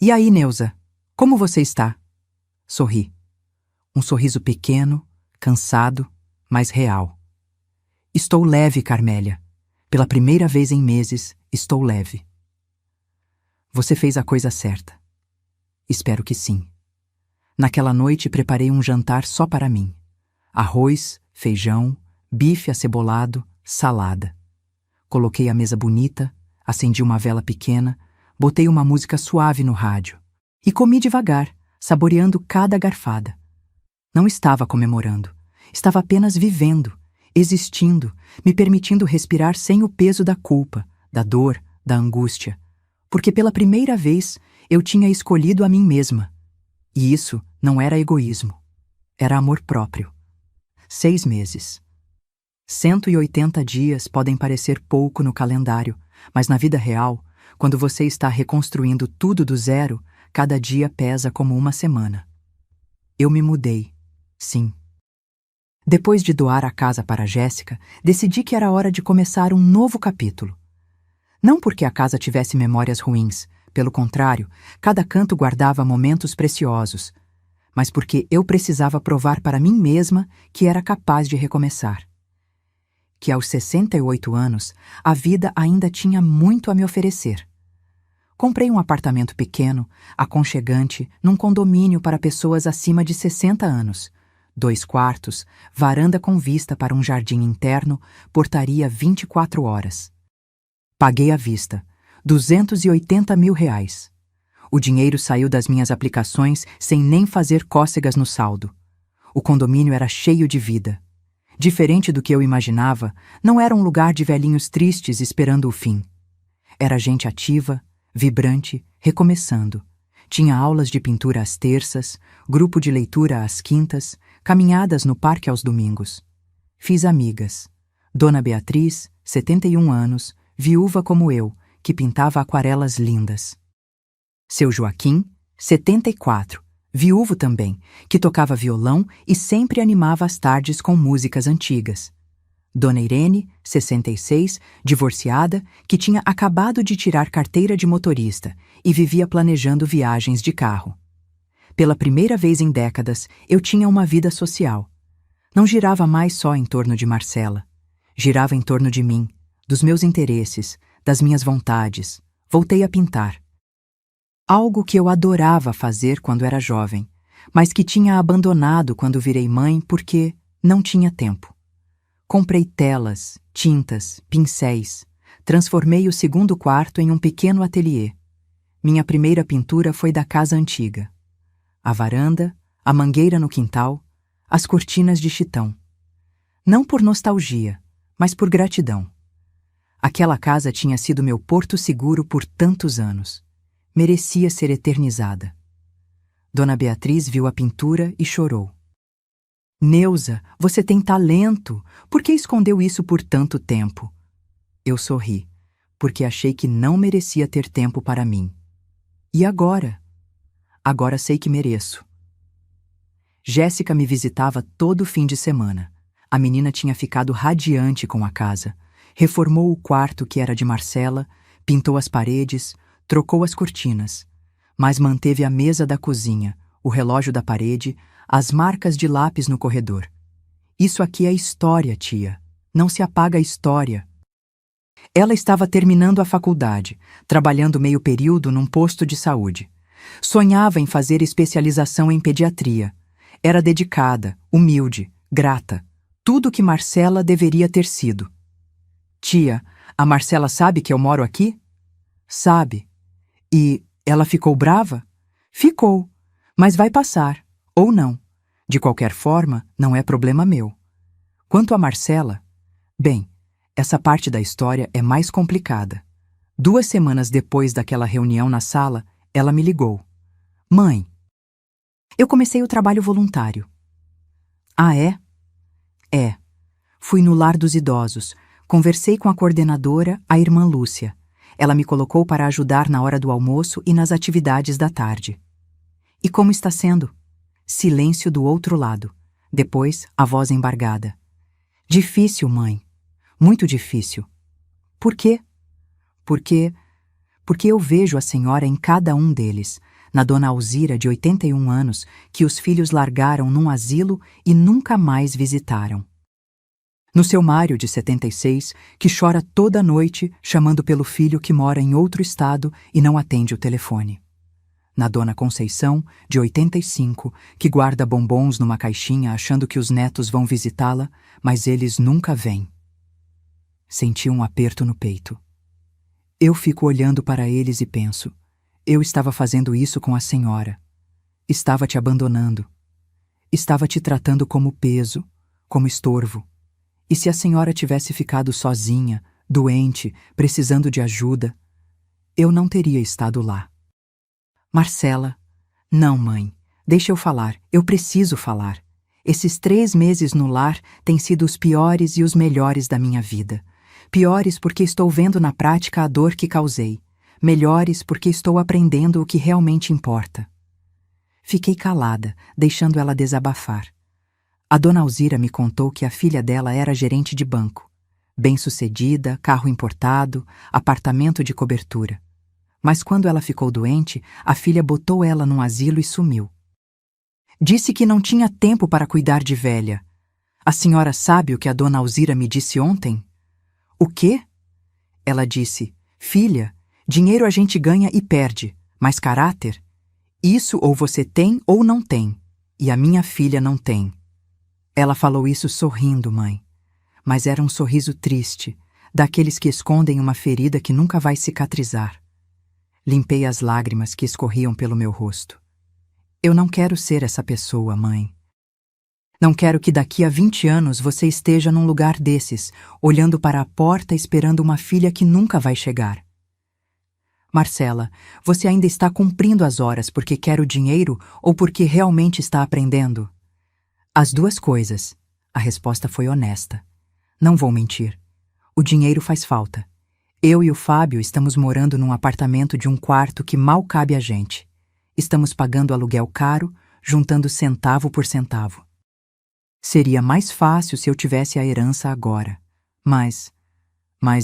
E aí, Neuza, como você está? Sorri. Um sorriso pequeno, cansado, mas real. Estou leve, Carmélia. Pela primeira vez em meses, estou leve. Você fez a coisa certa. Espero que sim. Naquela noite preparei um jantar só para mim. Arroz, feijão, bife acebolado, salada. Coloquei a mesa bonita, acendi uma vela pequena, botei uma música suave no rádio. E comi devagar, saboreando cada garfada. Não estava comemorando. Estava apenas vivendo, existindo, me permitindo respirar sem o peso da culpa, da dor, da angústia. Porque pela primeira vez eu tinha escolhido a mim mesma. E isso não era egoísmo. Era amor próprio. 6 meses. 180 dias podem parecer pouco no calendário, mas na vida real, quando você está reconstruindo tudo do zero, cada dia pesa como uma semana. Eu me mudei. Sim. Depois de doar a casa para Jéssica, decidi que era hora de começar um novo capítulo. Não porque a casa tivesse memórias ruins, pelo contrário, cada canto guardava momentos preciosos, mas porque eu precisava provar para mim mesma que era capaz de recomeçar. que aos 68 anos a vida ainda tinha muito a me oferecer. Comprei um apartamento pequeno, aconchegante, num condomínio para pessoas acima de 60 anos. 2 quartos, varanda com vista para um jardim interno, portaria 24 horas. Paguei à vista, R$ 280 mil. O dinheiro saiu das minhas aplicações sem nem fazer cócegas no saldo. O condomínio era cheio de vida. Diferente do que eu imaginava, não era um lugar de velhinhos tristes esperando o fim. Era gente ativa, vibrante, recomeçando. Tinha aulas de pintura às terças, grupo de leitura às quintas, caminhadas no parque aos domingos. Fiz amigas. Dona Beatriz, 71 anos, viúva como eu, que pintava aquarelas lindas. Seu Joaquim, 74, viúvo também, que tocava violão e sempre animava as tardes com músicas antigas. Dona Irene, 66, divorciada, que tinha acabado de tirar carteira de motorista e vivia planejando viagens de carro. Pela primeira vez em décadas, eu tinha uma vida social. Não girava mais só em torno de Marcela. Girava em torno de mim, dos meus interesses, das minhas vontades. Voltei a pintar. Algo que eu adorava fazer quando era jovem, mas que tinha abandonado quando virei mãe porque não tinha tempo. Comprei telas, tintas, pincéis. Transformei o segundo quarto em um pequeno ateliê. Minha primeira pintura foi da casa antiga. A varanda, a mangueira no quintal, as cortinas de chitão. Não por nostalgia, mas por gratidão. Aquela casa tinha sido meu porto seguro por tantos anos. Merecia ser eternizada. Dona Beatriz viu a pintura e chorou. Neuza, você tem talento. Por que escondeu isso por tanto tempo? Eu sorri, porque achei que não merecia ter tempo para mim. E agora? Agora sei que mereço. Jéssica me visitava todo fim de semana. A menina tinha ficado radiante com a casa. Reformou o quarto que era de Marcela, pintou as paredes, trocou as cortinas, mas manteve a mesa da cozinha, o relógio da parede, as marcas de lápis no corredor. Isso aqui é história, tia. Não se apaga a história. Ela estava terminando a faculdade, trabalhando meio período num posto de saúde. Sonhava em fazer especialização em pediatria. Era dedicada, humilde, grata. Tudo que Marcela deveria ter sido. Tia, a Marcela sabe que eu moro aqui? Sabe. E ela ficou brava? Ficou, mas vai passar, ou não. De qualquer forma, não é problema meu. Quanto a Marcela, bem, essa parte da história é mais complicada. 2 semanas depois daquela reunião na sala, ela me ligou. Mãe, eu comecei o trabalho voluntário. Ah, é? É. Fui no lar dos idosos. Conversei com a coordenadora, a irmã Lúcia. Ela me colocou para ajudar na hora do almoço e nas atividades da tarde. E como está sendo? Silêncio do outro lado. Depois, a voz embargada. Difícil, mãe. Muito difícil. Por quê? Porque eu vejo a senhora em cada um deles, na dona Alzira, de 81 anos, que os filhos largaram num asilo e nunca mais visitaram. No seu Mário, de 76, que chora toda noite chamando pelo filho que mora em outro estado e não atende o telefone. Na dona Conceição, de 85, que guarda bombons numa caixinha achando que os netos vão visitá-la, mas eles nunca vêm. Senti um aperto no peito. Eu fico olhando para eles e penso, eu estava fazendo isso com a senhora. Estava te abandonando. Estava te tratando como peso, como estorvo. E se a senhora tivesse ficado sozinha, doente, precisando de ajuda, eu não teria estado lá. Marcela, não, mãe, deixa eu falar, eu preciso falar. Esses 3 meses no lar têm sido os piores e os melhores da minha vida. Piores porque estou vendo na prática a dor que causei. Melhores porque estou aprendendo o que realmente importa. Fiquei calada, deixando ela desabafar. A dona Alzira me contou que a filha dela era gerente de banco. Bem-sucedida, carro importado, apartamento de cobertura. Mas quando ela ficou doente, a filha botou ela num asilo e sumiu. Disse que não tinha tempo para cuidar de velha. A senhora sabe o que a dona Alzira me disse ontem? O quê? Ela disse: filha, dinheiro a gente ganha e perde, mas caráter? Isso ou você tem ou não tem, e a minha filha não tem. Ela falou isso sorrindo, mãe, mas era um sorriso triste, daqueles que escondem uma ferida que nunca vai cicatrizar. Limpei as lágrimas que escorriam pelo meu rosto. Eu não quero ser essa pessoa, mãe. Não quero que daqui a 20 anos você esteja num lugar desses, olhando para a porta esperando uma filha que nunca vai chegar. Marcela, você ainda está cumprindo as horas porque quer o dinheiro ou porque realmente está aprendendo? As duas coisas. A resposta foi honesta. Não vou mentir. O dinheiro faz falta. Eu e o Fábio estamos morando num apartamento de um quarto que mal cabe a gente. Estamos pagando aluguel caro, juntando centavo por centavo. Seria mais fácil se eu tivesse a herança agora. Mas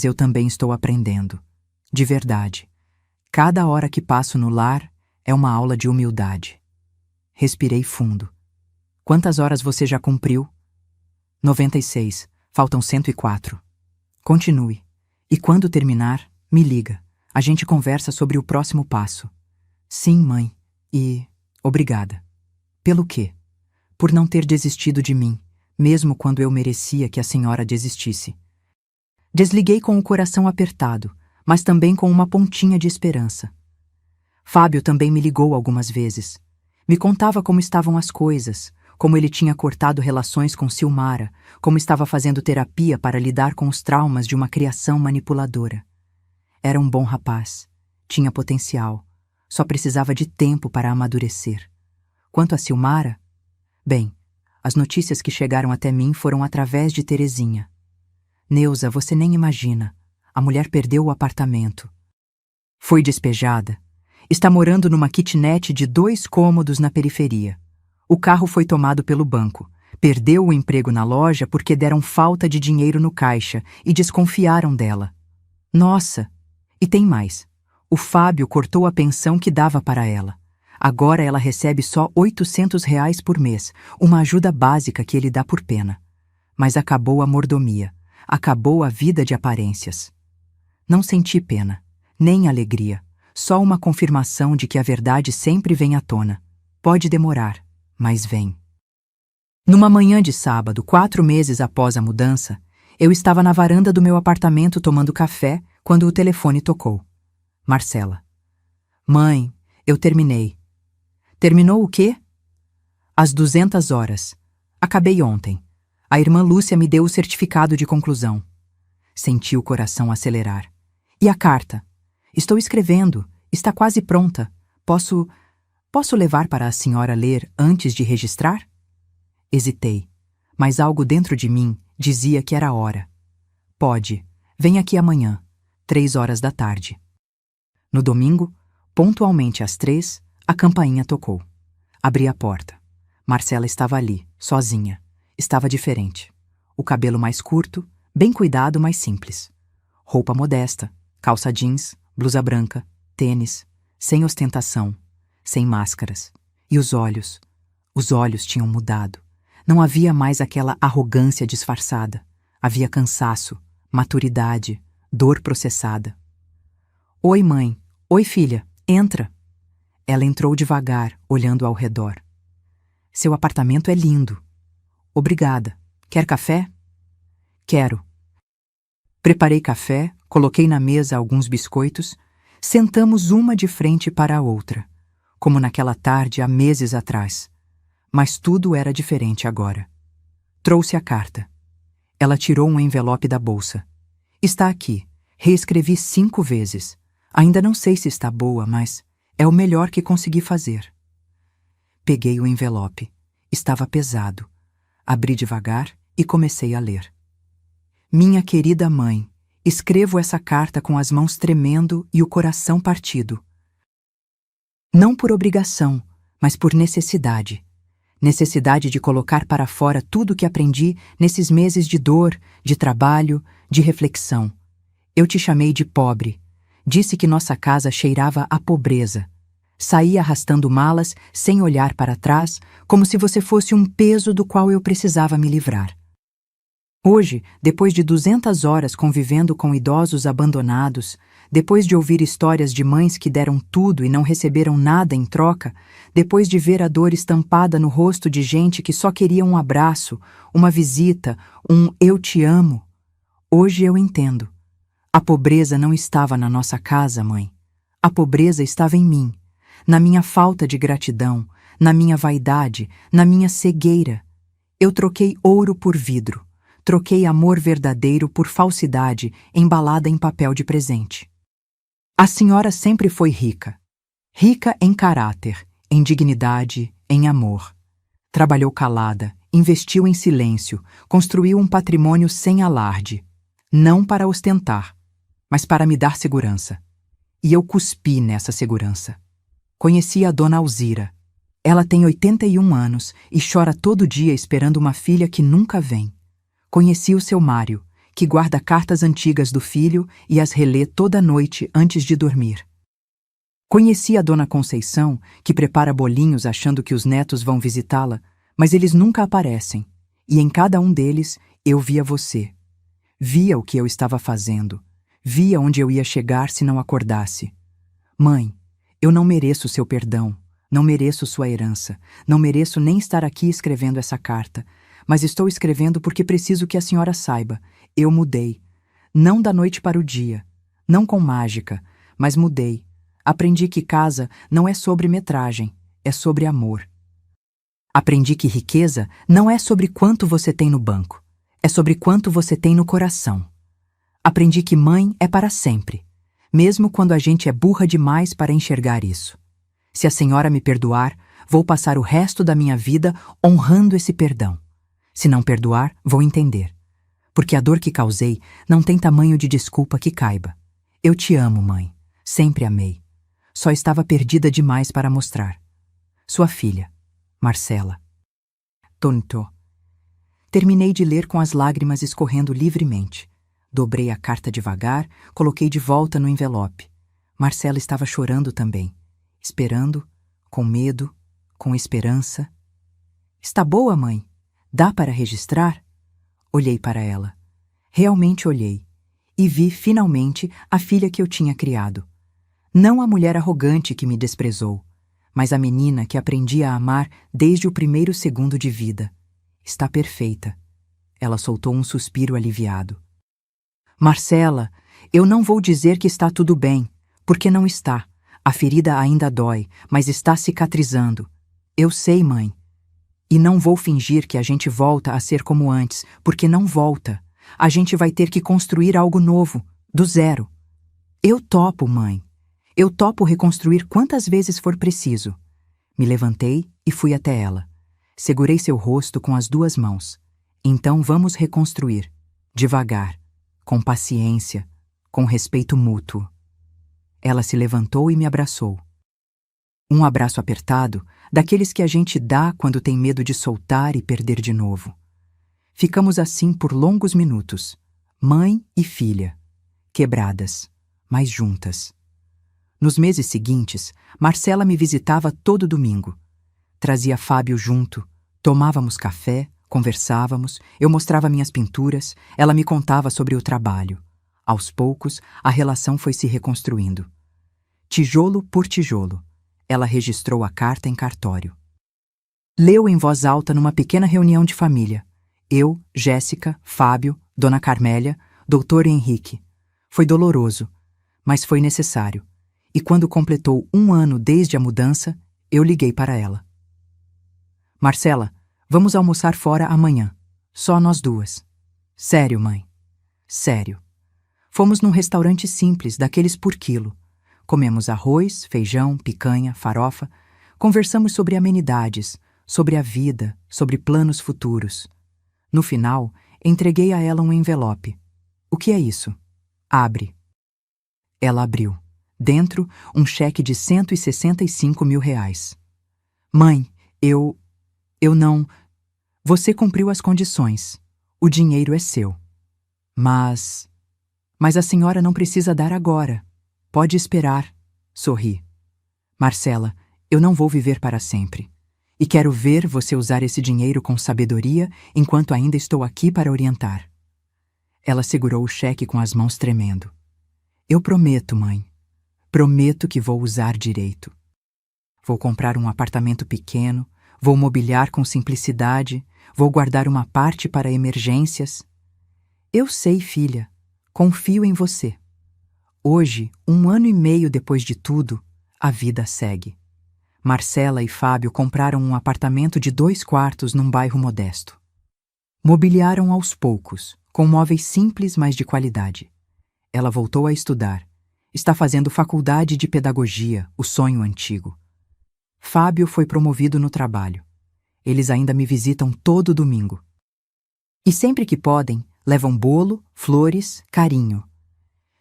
eu também estou aprendendo. De verdade. Cada hora que passo no lar é uma aula de humildade. Respirei fundo. Quantas horas você já cumpriu? 96. Faltam 104. Continue. E quando terminar, me liga. A gente conversa sobre o próximo passo. Sim, mãe. E obrigada. Pelo quê? Por não ter desistido de mim, mesmo quando eu merecia que a senhora desistisse. Desliguei com o coração apertado, mas também com uma pontinha de esperança. Fábio também me ligou algumas vezes. Me contava como estavam as coisas, como ele tinha cortado relações com Silmara, como estava fazendo terapia para lidar com os traumas de uma criação manipuladora. Era um bom rapaz, tinha potencial, só precisava de tempo para amadurecer. Quanto a Silmara, bem, as notícias que chegaram até mim foram através de Terezinha. Neuza, você nem imagina. A mulher perdeu o apartamento. Foi despejada. Está morando numa kitnet de 2 cômodos na periferia. O carro foi tomado pelo banco. Perdeu o emprego na loja porque deram falta de dinheiro no caixa e desconfiaram dela. Nossa! E tem mais. O Fábio cortou a pensão que dava para ela. Agora ela recebe só R$ 800 por mês, uma ajuda básica que ele dá por pena. Mas acabou a mordomia. Acabou a vida de aparências. Não senti pena, nem alegria, só uma confirmação de que a verdade sempre vem à tona. Pode demorar, mas vem. Numa manhã de sábado, 4 meses após a mudança, eu estava na varanda do meu apartamento tomando café quando o telefone tocou. Marcela. Mãe, eu terminei. Terminou o quê? Às 200 horas. Acabei ontem. A irmã Lúcia me deu o certificado de conclusão. Senti o coração acelerar. E a carta? Estou escrevendo. Está quase pronta. Posso levar para a senhora ler antes de registrar? Hesitei, mas algo dentro de mim dizia que era a hora. Pode. Vem aqui amanhã, 3 horas da tarde. No domingo, pontualmente às 3, a campainha tocou. Abri a porta. Marcela estava ali, sozinha. Estava diferente. O cabelo mais curto, bem cuidado, mas simples. Roupa modesta, calça jeans, blusa branca, tênis, sem ostentação, sem máscaras. E os olhos tinham mudado. Não havia mais aquela arrogância disfarçada. Havia cansaço, maturidade, dor processada. Oi, mãe. Oi, filha. Entra. Ela entrou devagar, olhando ao redor. Seu apartamento é lindo. Obrigada. Quer café? Quero. Preparei café, coloquei na mesa alguns biscoitos, sentamos uma de frente para a outra, como naquela tarde há meses atrás. Mas tudo era diferente agora. Trouxe a carta. Ela tirou um envelope da bolsa. Está aqui. Reescrevi 5 vezes. Ainda não sei se está boa, mas é o melhor que consegui fazer. Peguei o envelope. Estava pesado. Abri devagar e comecei a ler. Minha querida mãe, escrevo essa carta com as mãos tremendo e o coração partido. Não por obrigação, mas por necessidade. Necessidade de colocar para fora tudo o que aprendi nesses meses de dor, de trabalho, de reflexão. Eu te chamei de pobre. Disse que nossa casa cheirava a pobreza. Saí arrastando malas, sem olhar para trás, como se você fosse um peso do qual eu precisava me livrar. Hoje, depois de 200 horas convivendo com idosos abandonados, depois de ouvir histórias de mães que deram tudo e não receberam nada em troca, depois de ver a dor estampada no rosto de gente que só queria um abraço, uma visita, um "eu te amo", hoje eu entendo. A pobreza não estava na nossa casa, mãe. A pobreza estava em mim, na minha falta de gratidão, na minha vaidade, na minha cegueira. Eu troquei ouro por vidro. Troquei amor verdadeiro por falsidade embalada em papel de presente. A senhora sempre foi rica. Rica em caráter, em dignidade, em amor. Trabalhou calada, investiu em silêncio, construiu um patrimônio sem alarde. Não para ostentar, mas para me dar segurança. E eu cuspi nessa segurança. Conheci a dona Alzira. Ela tem 81 anos e chora todo dia esperando uma filha que nunca vem. Conheci o seu Mário, que guarda cartas antigas do filho e as relê toda noite antes de dormir. Conheci a dona Conceição, que prepara bolinhos achando que os netos vão visitá-la, mas eles nunca aparecem, e em cada um deles eu via você. Via o que eu estava fazendo, via onde eu ia chegar se não acordasse. Mãe, eu não mereço seu perdão, não mereço sua herança, não mereço nem estar aqui escrevendo essa carta, mas estou escrevendo porque preciso que a senhora saiba. Eu mudei. Não da noite para o dia. Não com mágica, mas mudei. Aprendi que casa não é sobre metragem, é sobre amor. Aprendi que riqueza não é sobre quanto você tem no banco, é sobre quanto você tem no coração. Aprendi que mãe é para sempre, mesmo quando a gente é burra demais para enxergar isso. Se a senhora me perdoar, vou passar o resto da minha vida honrando esse perdão. Se não perdoar, vou entender. Porque a dor que causei não tem tamanho de desculpa que caiba. Eu te amo, mãe. Sempre amei. Só estava perdida demais para mostrar. Sua filha, Marcela. Tonto. Terminei de ler com as lágrimas escorrendo livremente. Dobrei a carta devagar, coloquei de volta no envelope. Marcela estava chorando também. Esperando, com medo, com esperança. Está boa, mãe? Dá para registrar? Olhei para ela. Realmente olhei. E vi, finalmente, a filha que eu tinha criado. Não a mulher arrogante que me desprezou, mas a menina que aprendi a amar desde o primeiro segundo de vida. Está perfeita. Ela soltou um suspiro aliviado. Marcela, eu não vou dizer que está tudo bem, porque não está. A ferida ainda dói, mas está cicatrizando. Eu sei, mãe. E não vou fingir que a gente volta a ser como antes, porque não volta. A gente vai ter que construir algo novo, do zero. Eu topo, mãe. Eu topo reconstruir quantas vezes for preciso. Me levantei e fui até ela. Segurei seu rosto com as 2 mãos. Então vamos reconstruir. Devagar, com paciência, com respeito mútuo. Ela se levantou e me abraçou. Um abraço apertado, daqueles que a gente dá quando tem medo de soltar e perder de novo. Ficamos assim por longos minutos, mãe e filha, quebradas, mas juntas. Nos meses seguintes, Marcela me visitava todo domingo. Trazia Fábio junto, tomávamos café, conversávamos, eu mostrava minhas pinturas, ela me contava sobre o trabalho. Aos poucos, a relação foi se reconstruindo. Tijolo por tijolo. Ela registrou a carta em cartório. Leu em voz alta numa pequena reunião de família. Eu, Jéssica, Fábio, Dona Carmélia, Doutor Henrique. Foi doloroso, mas foi necessário. E quando completou 1 ano desde a mudança, eu liguei para ela. Marcela, vamos almoçar fora amanhã. Só nós 2. Sério, mãe. Sério. Fomos num restaurante simples, daqueles por quilo. Comemos arroz, feijão, picanha, farofa. Conversamos sobre amenidades, sobre a vida, sobre planos futuros. No final, entreguei a ela um envelope. O que é isso? Abre. Ela abriu. Dentro, um cheque de R$165 mil. Mãe, eu não... Você cumpriu as condições. O dinheiro é seu. Mas a senhora não precisa dar agora. Pode esperar. Sorri. Marcela, eu não vou viver para sempre. E quero ver você usar esse dinheiro com sabedoria enquanto ainda estou aqui para orientar. Ela segurou o cheque com as mãos tremendo. Eu prometo, mãe. Prometo que vou usar direito. Vou comprar um apartamento pequeno, vou mobiliar com simplicidade, vou guardar uma parte para emergências. Eu sei, filha. Confio em você. Hoje, 1 ano e meio depois de tudo, a vida segue. Marcela e Fábio compraram um apartamento de 2 quartos num bairro modesto. Mobiliaram aos poucos, com móveis simples, mas de qualidade. Ela voltou a estudar. Está fazendo faculdade de pedagogia, o sonho antigo. Fábio foi promovido no trabalho. Eles ainda me visitam todo domingo. E sempre que podem, levam bolo, flores, carinho.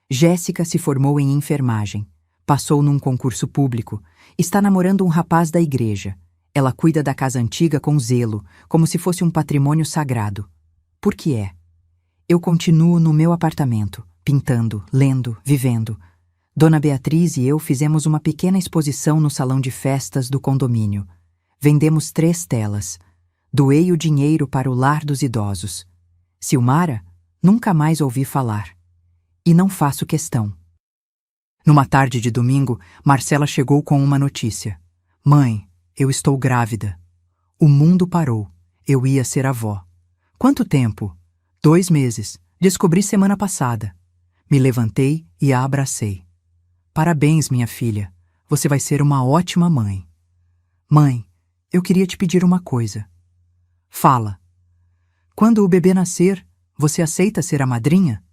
Jéssica se formou em enfermagem. Passou num concurso público. Está namorando um rapaz da igreja. Ela cuida da casa antiga com zelo, como se fosse um patrimônio sagrado. Por que é? Eu continuo no meu apartamento, pintando, lendo, vivendo. Dona Beatriz e eu fizemos uma pequena exposição no salão de festas do condomínio. Vendemos 3 telas. Doei o dinheiro para o lar dos idosos. Silmara, nunca mais ouvi falar. E não faço questão. Numa tarde de domingo, Marcela chegou com uma notícia. Mãe, eu estou grávida. O mundo parou. Eu ia ser avó. Quanto tempo? 2 meses. Descobri semana passada. Me levantei e a abracei. Parabéns, minha filha. Você vai ser uma ótima mãe. Mãe, eu queria te pedir uma coisa. Fala. Quando o bebê nascer, você aceita ser a madrinha?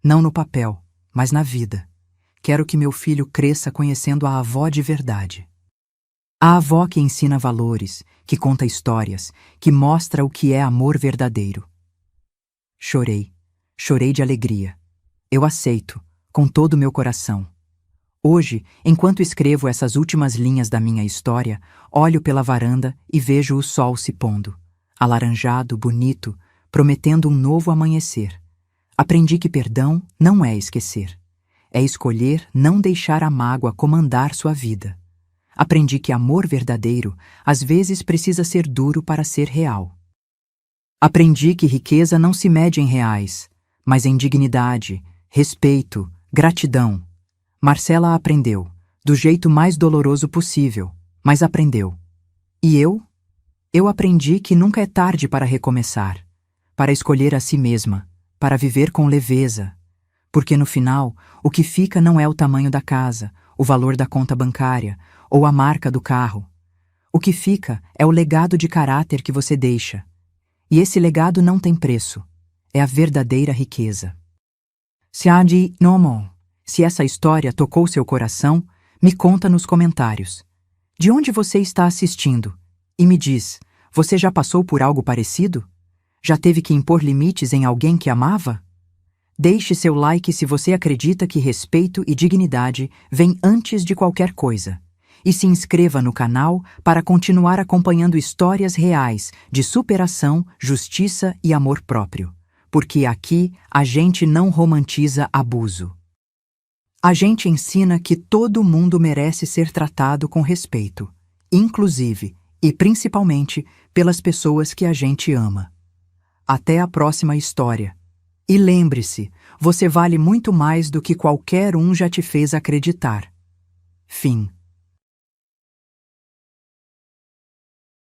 Não no papel, mas na vida. Quero que meu filho cresça conhecendo a avó de verdade. A avó que ensina valores, que conta histórias, que mostra o que é amor verdadeiro. Chorei. Chorei de alegria. Eu aceito, com todo o meu coração. Hoje, enquanto escrevo essas últimas linhas da minha história, olho pela varanda e vejo o sol se pondo, alaranjado, bonito, prometendo um novo amanhecer. Aprendi que perdão não é esquecer. É escolher não deixar a mágoa comandar sua vida. Aprendi que amor verdadeiro, às vezes, precisa ser duro para ser real. Aprendi que riqueza não se mede em reais, mas em dignidade, respeito, gratidão. Marcela aprendeu, do jeito mais doloroso possível, mas aprendeu. E eu? Eu aprendi que nunca é tarde para recomeçar, para escolher a si mesma, para viver com leveza. Porque no final, o que fica não é o tamanho da casa, o valor da conta bancária ou a marca do carro. O que fica é o legado de caráter que você deixa. E esse legado não tem preço. É a verdadeira riqueza. Siadi Nomon, se essa história tocou seu coração, me conta nos comentários. De onde você está assistindo? E me diz, você já passou por algo parecido? Já teve que impor limites em alguém que amava? Deixe seu like se você acredita que respeito e dignidade vêm antes de qualquer coisa. E se inscreva no canal para continuar acompanhando histórias reais de superação, justiça e amor próprio. Porque aqui a gente não romantiza abuso. A gente ensina que todo mundo merece ser tratado com respeito, inclusive e principalmente pelas pessoas que a gente ama. Até a próxima história. E lembre-se, você vale muito mais do que qualquer um já te fez acreditar. Fim.